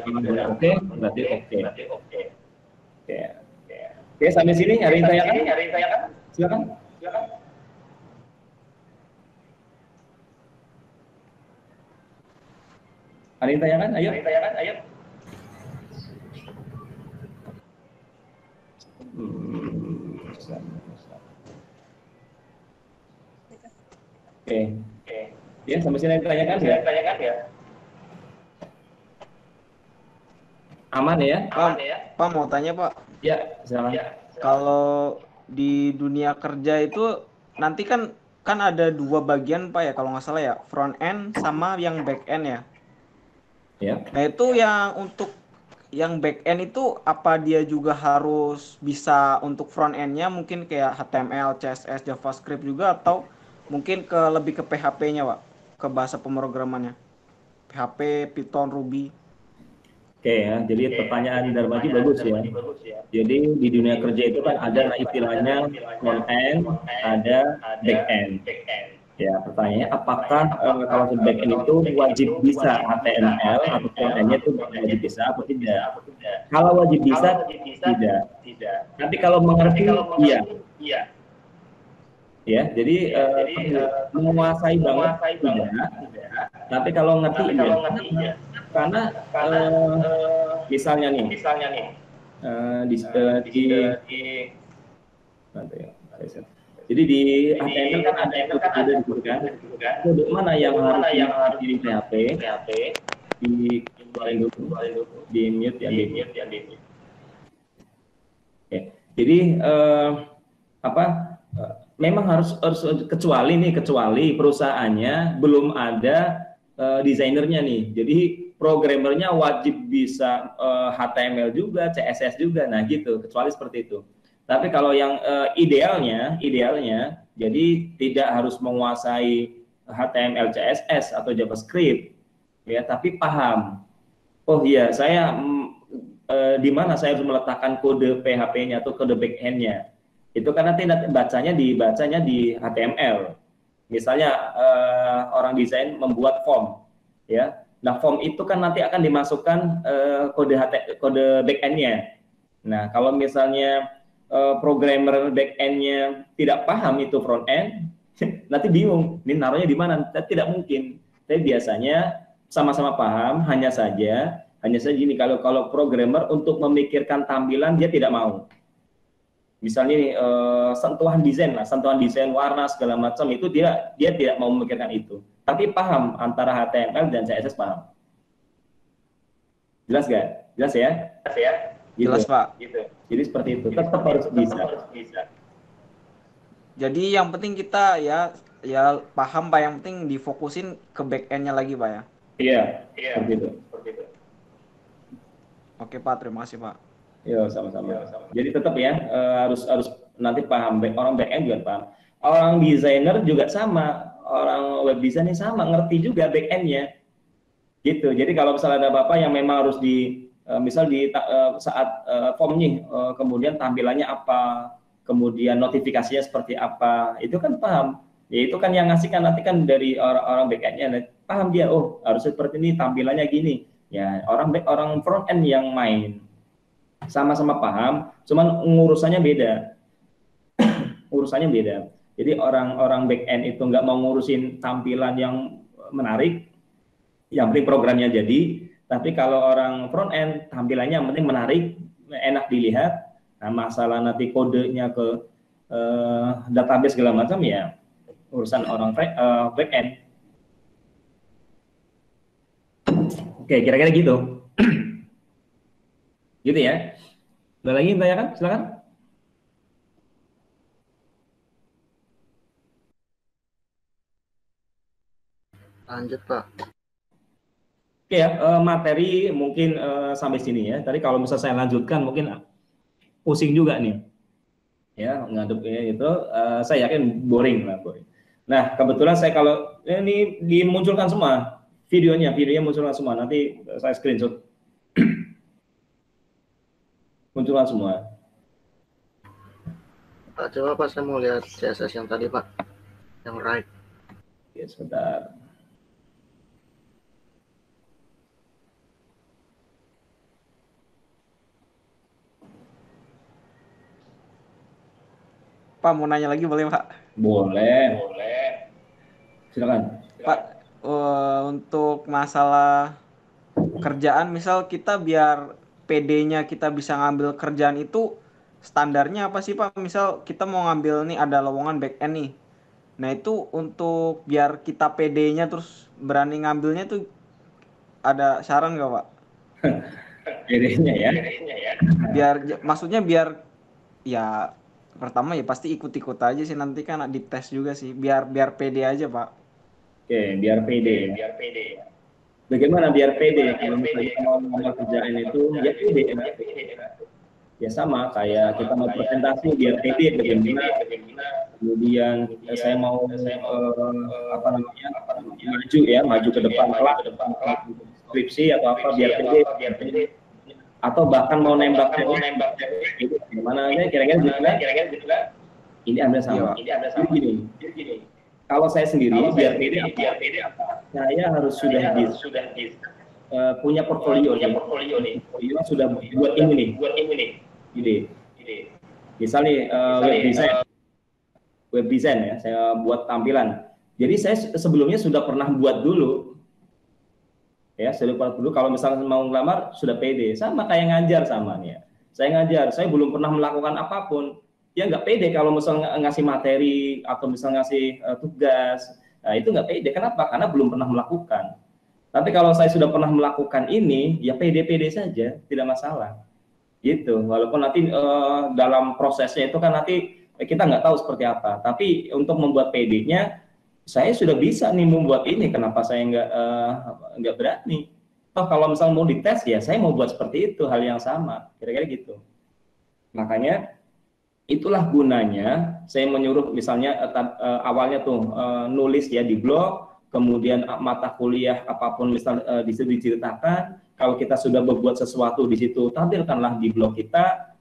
Oke, berarti oke. Oke, sampai sini ada yang tanyakan? Silakan. Ada yang tanyakan? Ayo. Oke. Ya, sampai sini ditanyakan ya. Aman ya? Pak mau tanya Pak. Ya, silakan. Kalau di dunia kerja itu nanti kan ada 2 bagian Pak ya kalau nggak salah ya, front end sama yang back end ya. Ya. Nah itu yang untuk yang back end itu apa dia juga harus bisa untuk front end-nya mungkin kayak HTML, CSS, JavaScript juga, atau mungkin lebih ke PHP-nya Pak, ke bahasa pemrogramannya, PHP, Python, Ruby. Oke ya, jadi pertanyaan Darmaji bagus ya. Jadi di dunia kerja itu kan ada istilahnya front end, ada back end. Ya, pertanyaannya apakah kalau back end itu wajib bisa HTML atau front end-nya itu wajib bisa atau tidak? Kalau wajib bisa, tidak. Tapi kalau mengerti, iya. Ya, jadi menguasai banget tidak. Tapi kalau ngerti, iya. Karena misalnya nih, jadi di HTML kan ada disebutkan kode mana yang harus di PHP, dikeluarin dulu, di mute ya, Oke. Jadi memang harus kecuali perusahaannya belum ada desainernya nih. Jadi programmernya wajib bisa HTML juga, CSS juga. Nah gitu, kecuali seperti itu. Tapi kalau yang idealnya, jadi tidak harus menguasai HTML, CSS atau JavaScript, ya, tapi paham. Oh iya, saya di mana saya harus meletakkan kode PHP-nya atau kode backend-nya. Itu kan nanti dibacanya di HTML. Misalnya orang desain membuat form, ya. Nah form itu kan nanti akan dimasukkan kode backend-nya. Nah kalau misalnya programmer backend-nya tidak paham itu front end, nanti bingung, ini naruhnya di mana? Tidak mungkin. Tapi biasanya sama-sama paham, hanya saja gini, kalau programmer untuk memikirkan tampilan dia tidak mau. Misalnya nih, sentuhan desain warna segala macam itu dia tidak mau memikirkan itu. Tapi paham antara HTML dan CSS, paham. Jelas gak? Jelas ya? Gitu. Jelas, Pak. Gitu. Jadi seperti itu. Tetap harus bisa. Jadi yang penting kita ya paham, Pak, yang penting difokusin ke back end-nya lagi, Pak ya. Iya, seperti itu. Oke, Pak, terima kasih, Pak. Yo, sama-sama. Jadi tetap ya harus nanti paham, orang back end juga paham. Orang desainer juga sama, orang web design sama, ngerti juga back end-nya. Gitu. Jadi kalau misalnya ada apa-apa yang memang harus misal di saat form nih, kemudian tampilannya apa, kemudian notifikasinya seperti apa, itu kan paham. Ya itu kan yang ngasih kan nanti kan dari orang back end-nya, paham dia, oh harus seperti ini, tampilannya gini. Ya orang front end yang main. Sama-sama paham, cuman urusannya beda. Jadi orang back end itu nggak mau ngurusin tampilan yang menarik, yang penting programnya jadi. Tapi kalau orang front end tampilannya yang penting menarik, enak dilihat. Nah, masalah nanti kodenya ke database segala macam ya urusan orang back end. Oke, kira-kira gitu. Gitu ya. Ada lagi tanyakan? Silakan. Lanjut, Pak. Oke ya, materi mungkin sampai sini ya. Tadi kalau misalnya saya lanjutkan mungkin pusing juga nih. Ya, ngadepnya itu saya yakin boring. Nah, kebetulan saya kalau ini dimunculkan semua videonya munculkan semua. Nanti saya screenshot. Munculkan semua. Pak, coba Pak, saya mau lihat CSS yang tadi, Pak. Yang right. Ya, sebentar. Pak, mau nanya lagi boleh, Pak? Boleh. Silakan. Pak, untuk masalah kerjaan, misal kita biar PD-nya kita bisa ngambil kerjaan itu standarnya apa sih, Pak? Misal kita mau ngambil nih ada lowongan back end nih. Nah, itu untuk biar kita PD-nya terus berani ngambilnya tuh ada saran nggak, Pak? PD-nya ya. Maksudnya biar ya pertama ya pasti ikut-ikut aja sih, nanti kan dites juga sih. Biar PD aja, Pak. Oke, biar PD. Bagaimana biar PD? Kalau misalnya mau ngambil kerjaan itu, ya PD. Ya sama, kayak kita mau presentasi biar PD bagaimana. Kemudian saya mau maju ke depan kelas, skripsi atau apa biar PD. Atau bahkan mau nembak gitu. Gimana aja kira-kira gitu lah. Ini Anda sama. Jadi gini. Kalau saya sendiri biar PD apa? Saya harus sudah punya portfolio nih. Portfolio sudah buat ini nih. Ide. Misalnya web design ya, saya buat tampilan. Jadi saya sebelumnya sudah pernah buat dulu. Ya, kalau misalnya mau ngelamar sudah pede, sama kayak ngajar sama nih ya. Saya ngajar, saya belum pernah melakukan apapun. Ya nggak pede kalau misalnya ngasih materi atau misalnya ngasih tugas. Nah, itu nggak pede. Kenapa? Karena belum pernah melakukan. Tapi kalau saya sudah pernah melakukan ini, ya pede-pede saja, tidak masalah. Gitu. Walaupun nanti dalam prosesnya itu kan nanti kita nggak tahu seperti apa. Tapi untuk membuat PD-nya saya sudah bisa nih membuat ini, kenapa saya nggak berani? Toh kalau misal mau dites ya saya mau buat seperti itu, hal yang sama, kira-kira gitu. Makanya itulah gunanya saya menyuruh misalnya awalnya tuh nulis ya di blog, kemudian mata kuliah apapun misal di situ diceritakan. Kalau kita sudah berbuat sesuatu di situ, tampilkanlah di blog kita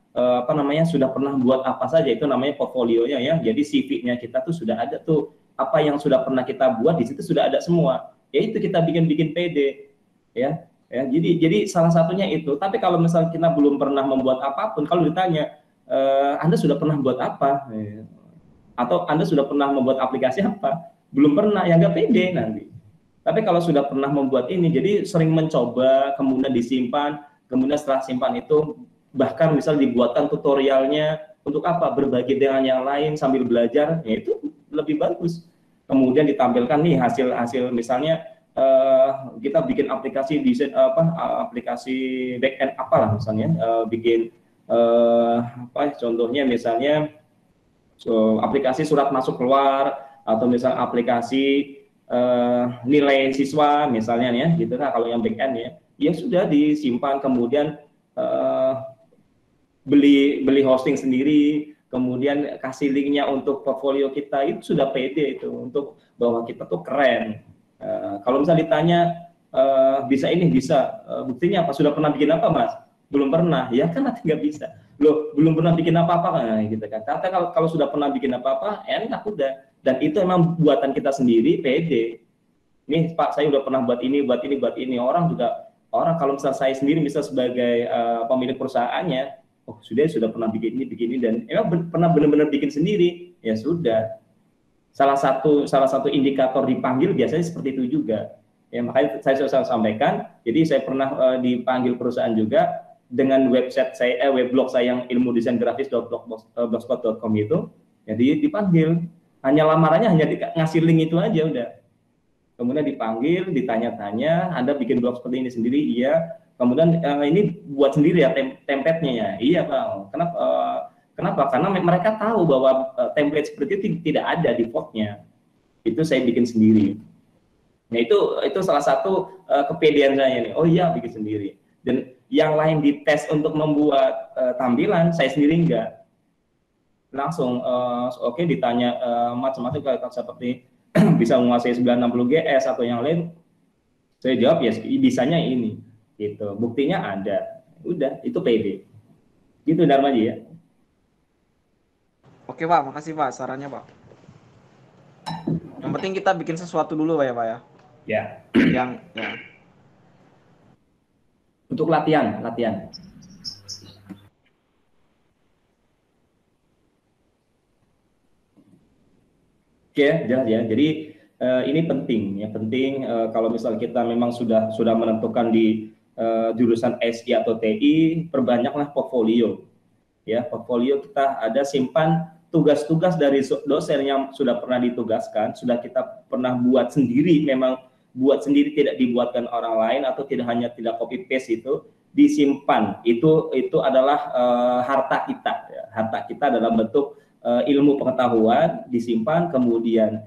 sudah pernah buat apa saja, itu namanya portfolionya ya. Jadi CV-nya kita tuh sudah ada tuh, apa yang sudah pernah kita buat di situ sudah ada semua. Ya itu kita bikin PD ya. Ya, jadi salah satunya itu. Tapi kalau misal kita belum pernah membuat apapun, kalau ditanya Anda sudah pernah buat apa? Atau Anda sudah pernah membuat aplikasi apa? Belum pernah, ya nggak pede nanti. Tapi kalau sudah pernah membuat ini, jadi sering mencoba, kemudian disimpan, kemudian setelah simpan itu, bahkan misal dibuatkan tutorialnya, untuk apa? Berbagi dengan yang lain sambil belajar, ya itu lebih bagus. Kemudian ditampilkan nih hasil misalnya, kita bikin aplikasi desain aplikasi backend apalah misalnya, bikin contohnya misalnya aplikasi surat masuk keluar, atau misal aplikasi nilai siswa misalnya ya gitu. Nah kalau yang back end ya sudah disimpan, kemudian beli hosting sendiri, kemudian kasih linknya untuk portfolio kita, itu sudah pede itu untuk bahwa kita tuh keren. Kalau misal ditanya bisa ini bisa, buktinya apa, sudah pernah bikin apa Mas? Belum pernah, ya kan nanti nggak bisa. Loh, belum pernah bikin apa-apa kan, gitu kan. Tapi kalau sudah pernah bikin apa-apa, enak udah. Dan itu emang buatan kita sendiri, pede. Nih Pak, saya udah pernah buat ini. Orang kalau misalnya saya sendiri bisa sebagai pemilik perusahaannya, oh sudah pernah bikin ini, dan emang pernah benar-benar bikin sendiri, ya sudah. Salah satu indikator dipanggil biasanya seperti itu juga. Ya makanya saya sudah sampaikan. Jadi saya pernah dipanggil perusahaan juga dengan website saya, weblog saya yang ilmudesaingrafis.blogspot.com itu, jadi dipanggil. Hanya lamarannya hanya ngasih link itu aja udah. Kemudian dipanggil, ditanya-tanya, Anda bikin blog seperti ini sendiri? Iya. Kemudian ini buat sendiri ya template-nya ya? Iya Bang. Kenapa? Karena mereka tahu bahwa template seperti itu tidak ada default-nya. Itu saya bikin sendiri. Nah itu salah satu kepedean saya nih. Oh iya, bikin sendiri. Dan yang lain dites untuk membuat tampilan, saya sendiri enggak. Langsung oke, ditanya macam-macam kayak seperti bisa menguasai 960 GS atau yang lain, saya jawab ya bisanya ini gitu, buktinya ada, udah itu pede gitu Darmaji ya. Oke Pak, makasih Pak sarannya Pak. Yang penting kita bikin sesuatu dulu Pak ya. Ya. Yang ya. Untuk latihan. Oke, jelas ya. Jadi ini penting kalau misal kita memang sudah menentukan di jurusan SI atau TI, perbanyaklah portfolio. Ya, portfolio kita ada simpan tugas-tugas dari dosen yang sudah pernah ditugaskan, sudah kita pernah buat sendiri, memang buat sendiri, tidak dibuatkan orang lain atau tidak copy paste, itu disimpan. Itu adalah harta kita. Ya. Harta kita dalam bentuk ilmu pengetahuan disimpan, kemudian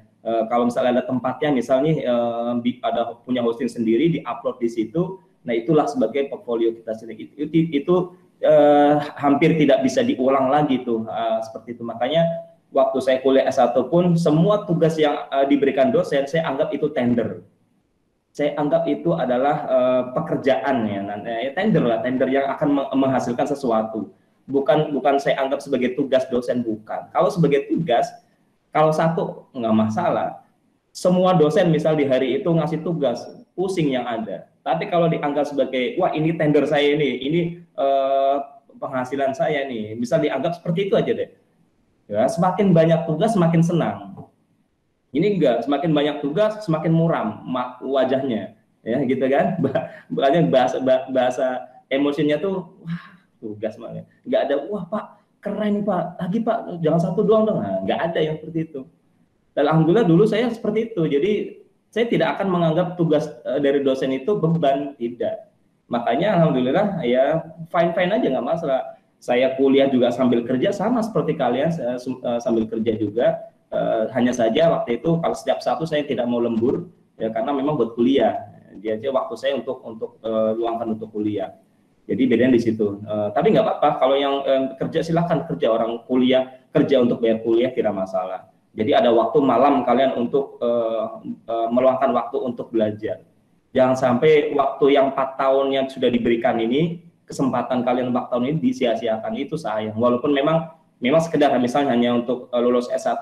kalau misalnya ada tempatnya, misalnya ada punya hosting sendiri, diupload di situ. Nah itulah sebagai portfolio kita sendiri. Itu hampir tidak bisa diulang lagi tuh seperti itu. Makanya waktu saya kuliah S1 pun semua tugas yang diberikan dosen saya anggap itu tender. Saya anggap itu adalah pekerjaan ya, tender yang akan menghasilkan sesuatu. Bukan saya anggap sebagai tugas dosen, bukan. Kalau sebagai tugas, kalau satu nggak masalah. Semua dosen misal di hari itu ngasih tugas, pusing yang ada. Tapi kalau dianggap sebagai, wah ini tender saya ini penghasilan saya nih, misal dianggap seperti itu aja deh. Ya, semakin banyak tugas semakin senang. Ini enggak, semakin banyak tugas semakin muram wajahnya, ya gitu kan? Banyak bahasa emosinya tuh, wah tugas malah. Enggak ada, wah Pak keren Pak, lagi Pak jangan satu doang dong. Nah, enggak ada yang seperti itu. Dan alhamdulillah dulu saya seperti itu. Jadi saya tidak akan menganggap tugas dari dosen itu beban, tidak. Makanya alhamdulillah ya fine aja, nggak masalah. Saya kuliah juga sambil kerja, sama seperti kalian, sambil kerja juga. hanya saja waktu itu kalau setiap Sabtu saya tidak mau lembur ya karena memang buat kuliah. Jadi waktu saya untuk luangkan untuk kuliah. Jadi bedanya di situ. Tapi nggak apa-apa kalau yang kerja silakan kerja, orang kuliah kerja untuk bayar kuliah tidak masalah. Jadi ada waktu malam kalian untuk meluangkan waktu untuk belajar. Jangan sampai waktu yang 4 tahun yang sudah diberikan ini, kesempatan kalian 4 tahun ini disia-siakan, itu sayang. Walaupun memang sekedar misalnya hanya untuk lulus S1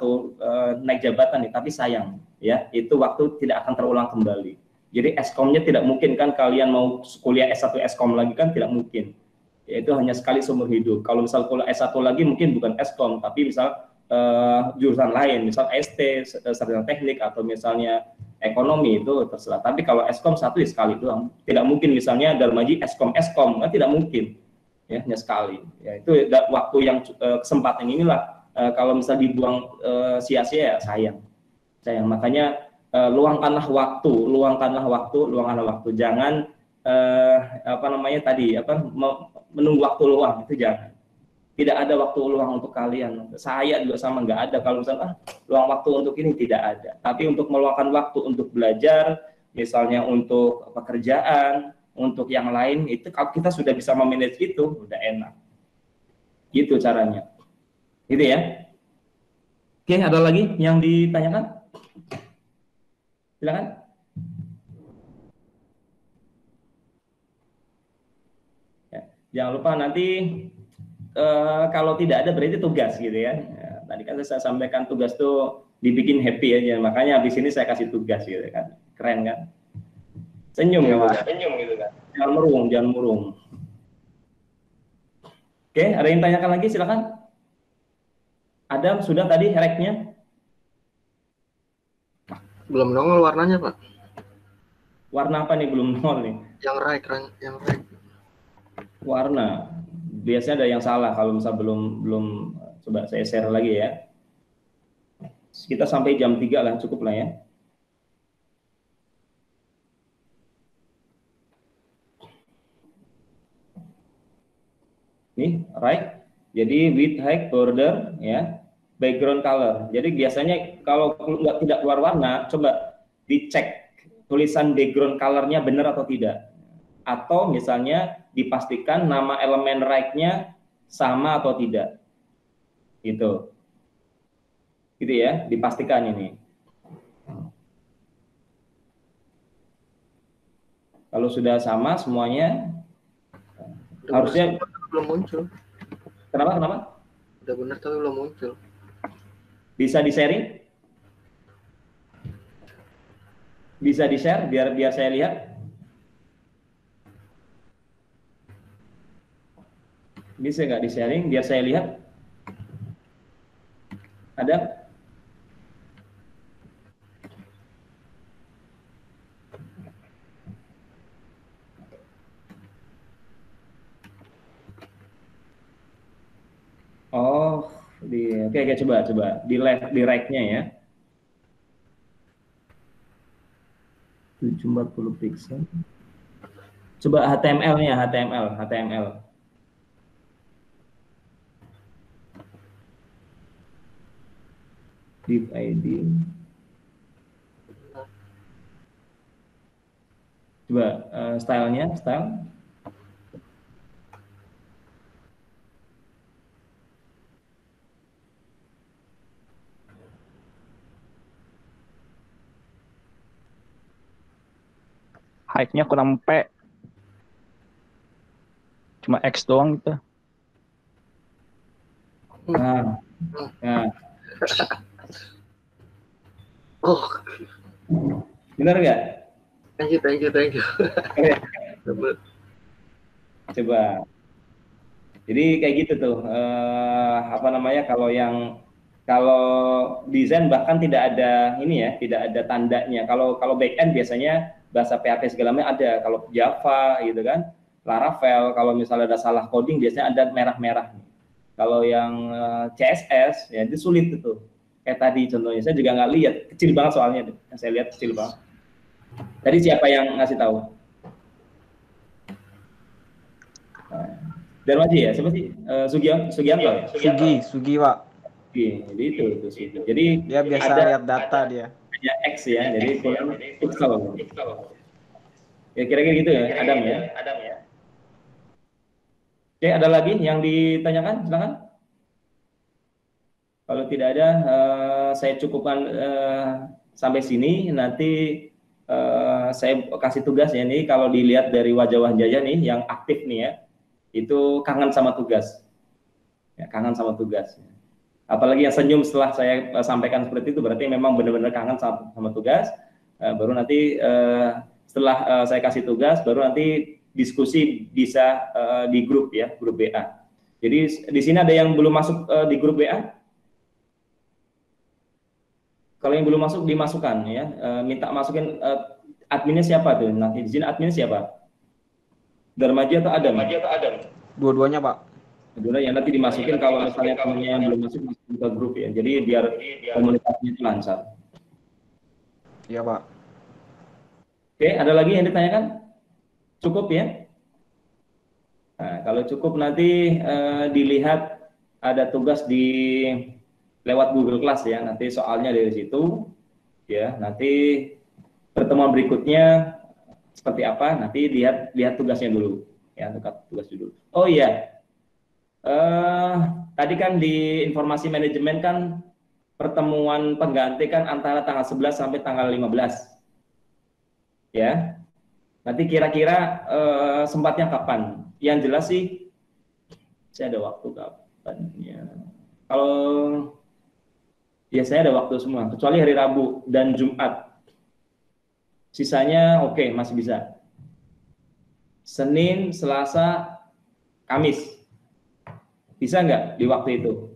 naik jabatan nih, tapi sayang ya, itu waktu tidak akan terulang kembali. Jadi Eskomnya tidak mungkin kan kalian mau kuliah S1 Eskom lagi kan tidak mungkin. Ya, itu hanya sekali seumur hidup. Kalau misal kuliah S1 lagi mungkin bukan Eskom, tapi misal jurusan lain, misal ST, sarjana teknik, atau misalnya ekonomi, itu terserah. Tapi kalau Eskom satu ya sekali doang. Tidak mungkin misalnya Darmaji Eskom, tidak mungkin. Ya, hanya sekali. Ya, itu waktu yang kesempatan inilah kalau misal dibuang sia-sia ya sayang. Makanya luangkanlah waktu. Jangan menunggu waktu luang, itu jangan. Tidak ada waktu luang untuk kalian. Saya juga sama, nggak ada. Kalau misalnya luang waktu untuk ini, tidak ada. Tapi untuk meluangkan waktu untuk belajar, misalnya untuk pekerjaan, untuk yang lain, itu kalau kita sudah bisa memanage itu, udah enak. Gitu caranya. Gitu ya. Oke, ada lagi yang ditanyakan? Silakan. Ya, jangan lupa nanti kalau tidak ada berarti tugas gitu ya. Tadi kan saya sampaikan tugas tuh dibikin happy aja, makanya habis ini saya kasih tugas gitu kan. Keren kan? Senyum ya Mas. Senyum gitu kan. Jangan murung. Oke, ada yang tanyakan lagi silakan. Adam sudah tadi reknya? Belum nongol warnanya, Pak. Warna apa nih belum nongol nih? Yang rek. Warna. Biasanya ada yang salah kalau misal belum coba saya share lagi ya. Kita sampai jam 3 lah, cukup lah ya. Nih, right. Jadi width, height, border ya, background color. Jadi biasanya kalau tidak keluar warna, coba dicek tulisan background colornya benar atau tidak. Atau misalnya dipastikan nama elemen right-nya sama atau tidak. Gitu ya, dipastikan ini. Kalau sudah sama semuanya, harusnya belum muncul. Kenapa? Udah benar tapi belum muncul. Bisa di-sharing? Bisa di-share biar saya lihat. Bisa nggak di-sharing biar saya lihat? Ada? Oh, oke, coba di left, di right-nya ya. 740 pixel. Coba HTML-nya, HTML. Div ID. Coba style-nya, style. Height-nya kurang P. Cuma X doang gitu. Nah. Oh. Benar nggak? Thank you. Coba. Jadi kayak gitu tuh. Kalau desain bahkan tidak ada ini ya, tidak ada tandanya. Kalau back end biasanya bahasa PHP segala macam ada. Kalau Java gitu kan, Laravel, kalau misalnya ada salah coding biasanya ada merah-merah. Kalau yang CSS ya itu sulit itu. Kayak tadi contohnya saya juga nggak lihat, kecil banget soalnya. Saya lihat kecil banget. Tadi siapa yang ngasih tahu? Darmaji ya, siapa sih? Sugianto ya? Sugi Pak. Jadi itu sih. Jadi Dia biasa ada lihat data dia. hanya X ya, jadi kurang pixel. Ya kira-kira gitu ya, Adam ya. Oke, ada lagi yang ditanyakan? Silakan. Kalau tidak ada, saya cukupkan sampai sini. Nanti saya kasih tugas ya nih. Kalau dilihat dari wajah-wajahnya nih yang aktif nih ya, itu kangen sama tugas. Ya, kangen sama tugas. Apalagi yang senyum setelah saya sampaikan seperti itu, berarti memang benar-benar kangen sama tugas. Baru nanti setelah saya kasih tugas, baru nanti diskusi bisa di grup ya, grup WA. Jadi di sini ada yang belum masuk di grup WA? Kalau yang belum masuk dimasukkan ya, minta masukin adminnya siapa tuh? Nanti di sini adminnya siapa? Darmaji atau Adam? Dua-duanya, Pak. Kedua yang nanti dimasukin kalau misalnya temennya yang belum masuk ke grup ya. Jadi biar komunikasinya itu lancar. Iya, Pak. Oke, ada lagi yang ditanyakan? Cukup ya? Nah, kalau cukup nanti dilihat ada tugas di lewat Google Class ya. Nanti soalnya dari situ ya. Nanti pertemuan berikutnya seperti apa? Nanti lihat tugasnya dulu ya, tugas dulu. Oh iya. Tadi kan di informasi manajemen kan pertemuan pengganti kan antara tanggal 11 sampai tanggal 15. Ya. Nanti kira-kira sempatnya kapan? Yang jelas sih saya ada waktu kapan ya. Kalau biasanya ada waktu semua, kecuali hari Rabu dan Jumat. Sisanya oke, masih bisa. Senin, Selasa, Kamis. Bisa nggak di waktu itu?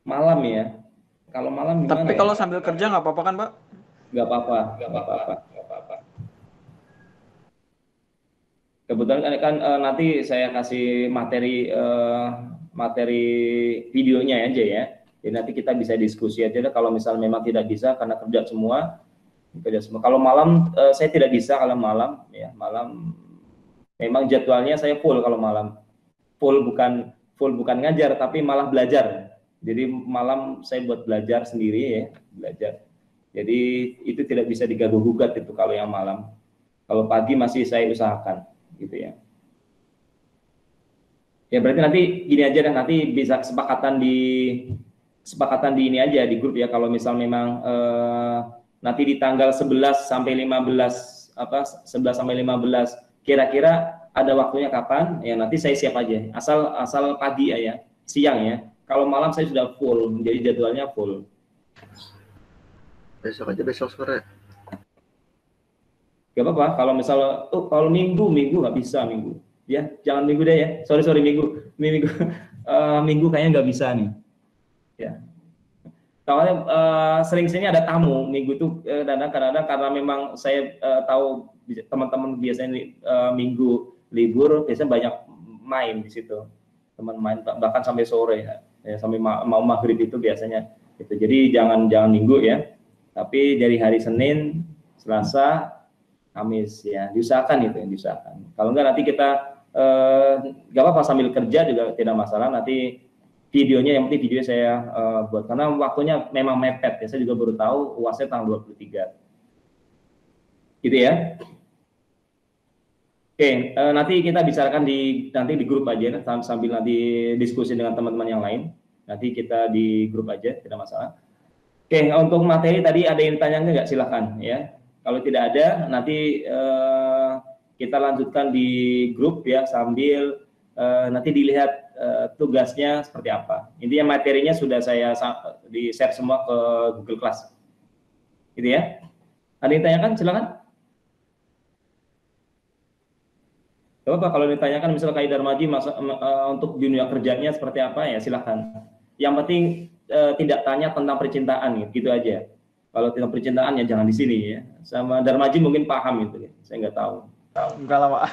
Malam ya. Kalau malam gimana? Tapi kalau sambil kerja nggak apa-apa kan, Pak? Nggak apa-apa. Kebetulan kan nanti saya kasih materi videonya aja ya. Jadi nanti kita bisa diskusi aja deh. Kalau misalnya memang tidak bisa karena kerja semua. Kalau malam saya tidak bisa kalau malam ya. Malam memang jadwalnya saya full kalau malam. Full bukan ngajar tapi malah belajar. Jadi malam saya buat belajar sendiri ya, belajar. Jadi itu tidak bisa diganggu-gugat itu kalau yang malam. Kalau pagi masih saya usahakan gitu ya. Ya berarti nanti gini aja deh, nanti bisa kesepakatan di ini aja di grup ya. Kalau misal memang nanti di tanggal 11 sampai 15 11 sampai 15 kira-kira ada waktunya kapan? Ya nanti saya siap aja. Asal pagi ya, siang ya. Kalau malam saya sudah full, jadi jadwalnya full. Besok aja, besok sore. Gak apa-apa. Kalau misal, kalau minggu nggak bisa minggu. Ya, jangan minggu deh ya. Sorry minggu. Minggu kayaknya nggak bisa nih. Ya. Soalnya sering ada tamu minggu itu kadang-kadang karena memang saya tahu teman-teman biasanya minggu libur biasanya banyak main di situ, teman main bahkan sampai sore ya sampai mau maghrib itu biasanya gitu. Jadi jangan minggu ya, tapi dari hari Senin, Selasa, Kamis ya diusahakan itu yang diusahakan. Kalau enggak nanti kita nggak apa-apa sambil kerja juga tidak masalah. Nanti videonya yang penting video saya buat karena waktunya memang mepet ya. Saya juga baru tahu UASnya tanggal 23 gitu ya. Oke, nanti kita bicarakan nanti di grup aja sambil nanti diskusi dengan teman-teman yang lain. Nanti kita di grup aja, tidak masalah. Oke, untuk materi tadi ada yang ditanya nggak? Silahkan ya. Kalau tidak ada, nanti kita lanjutkan di grup ya sambil nanti dilihat tugasnya seperti apa. Intinya materinya sudah saya di-share semua ke Google Class. Gitu ya. Ada yang ditanyakan? Silakan. Gak apa-apa kalau ditanyakan misalnya kayak Darmaji untuk dunia kerjanya seperti apa ya silahkan. Yang penting tidak tanya tentang percintaan gitu aja. Kalau tentang percintaan ya jangan di sini ya. Sama Darmaji mungkin paham itu ya. Saya nggak tahu. Enggak lah, Pak.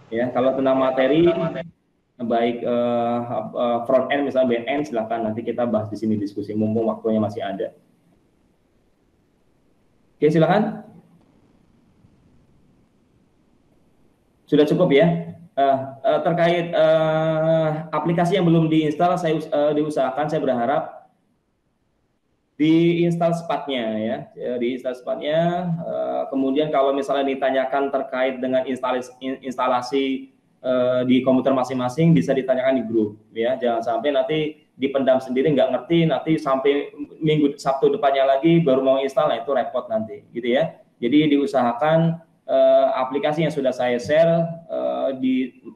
Ya kalau tentang materi baik front end misalnya back end silahkan nanti kita bahas di sini diskusi mumpung waktunya masih ada. Oke silakan. Sudah cukup ya Terkait aplikasi yang belum diinstal, saya diusahakan, saya berharap diinstal sepatnya ya, diinstal sepatnya. Kemudian kalau misalnya ditanyakan terkait dengan instalasi di komputer masing-masing, bisa ditanyakan di grup ya. Jangan sampai nanti dipendam sendiri, nggak ngerti, nanti sampai minggu Sabtu depannya lagi baru mau install, nah itu repot nanti gitu ya. Jadi diusahakan aplikasi yang sudah saya share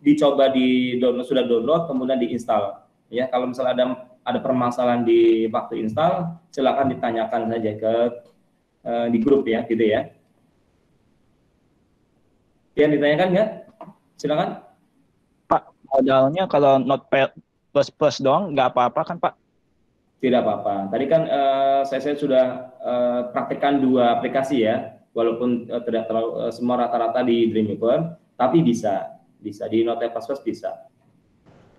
dicoba di download, sudah download kemudian diinstal ya. Kalau misalnya ada permasalahan di waktu install, silakan ditanyakan saja ke di grup ya gitu ya. Yang ditanyakan nggak? Silakan. Pak, modalnya kalau Notepad++ doang nggak apa-apa kan Pak? Tidak apa-apa. Tadi kan saya sudah praktekkan 2 aplikasi ya, walaupun tidak terlalu semua rata-rata di Dreamweaver, tapi bisa di Notepad++ bisa.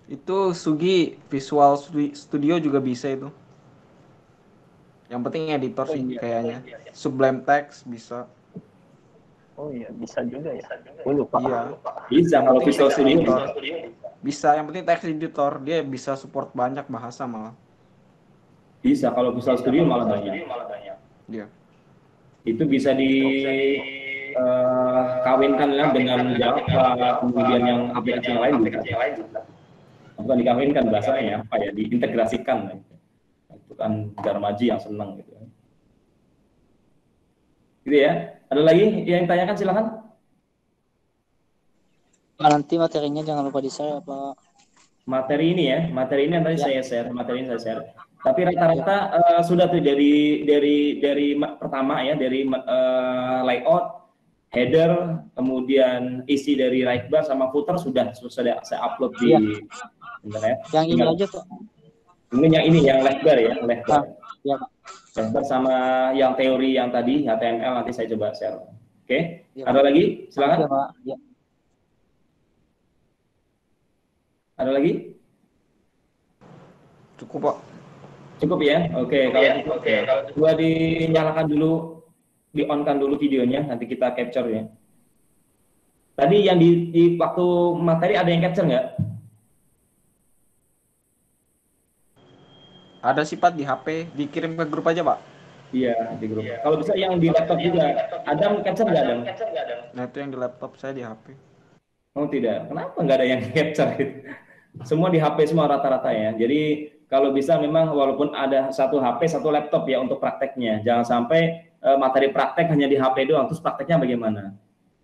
Itu Sugi Visual Studio juga bisa itu. Yang penting editor sih kayaknya. Sublime Text bisa. Oh iya, bisa juga ya. Gue lupa. Iya. Bisa kalau Penting Visual text Studio editor. bisa. Bisa, yang penting text editor dia bisa support banyak bahasa malah. Bisa kalau Visual Studio malah banyak. Iya. Itu bisa kawinkan dengan Java, kemudian yang aplikasi yang lain bisa. Bukan dikawinkan bahasanya apa ya, diintegrasikan. Itu kan Darmaji yang senang gitu. Gitu ya. Ada lagi yang ditanyakan, silakan. Pak, nanti materinya jangan lupa di-share Pak. Materi ini yang tadi saya share, materi ini saya share. Tapi rata-rata sudah tuh dari pertama ya, dari layout, header, kemudian isi dari right bar sama footer sudah saya upload di internet. Yang ini aja Pak. Mungkin yang ini yang left bar ya, left bar. Iya Pak. Left bar sama yang teori yang tadi HTML nanti saya coba share. Oke. Ya, Ada lagi? Silakan. Ya, Pak. Ya. Ada lagi? Cukup Pak. Cukup ya. Oke, kalau cukup. Gua dinyalakan dulu, di-on-kan dulu videonya, nanti kita capture ya. Tadi yang di waktu materi ada yang capture nggak? Ada sih Pak di HP, dikirim ke grup aja Pak. Iya, di grup. Kalau bisa yang di laptop juga. Adam capture nggak, Adam? Nah itu yang di laptop, saya di HP. Oh tidak, kenapa nggak ada yang capture gitu? Semua di HP semua rata-rata ya. Jadi kalau bisa memang walaupun ada satu HP, satu laptop ya untuk prakteknya. Jangan sampai materi praktek hanya di HP doang, terus prakteknya bagaimana?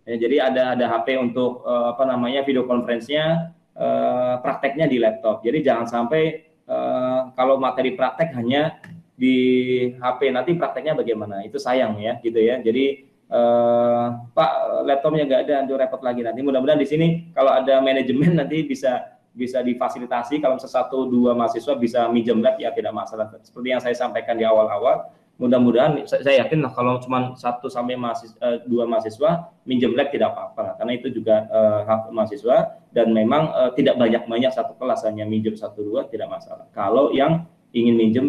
Ya, jadi ada HP untuk video conference-nya, prakteknya di laptop. Jadi jangan sampai kalau materi praktek hanya di HP, nanti prakteknya bagaimana? Itu sayang ya, gitu ya. Jadi Pak, laptopnya nggak ada, nanti repot lagi nanti. Mudah-mudahan di sini kalau ada manajemen nanti bisa difasilitasi. Kalau 1-2 mahasiswa bisa minjem lab ya tidak masalah. Seperti yang saya sampaikan di awal-awal, mudah-mudahan saya yakin lah kalau cuma 1-2 mahasiswa minjem lab tidak apa-apa, karena itu juga hak mahasiswa dan memang tidak banyak satu kelas, hanya minjem 1-2 tidak masalah. Kalau yang ingin minjem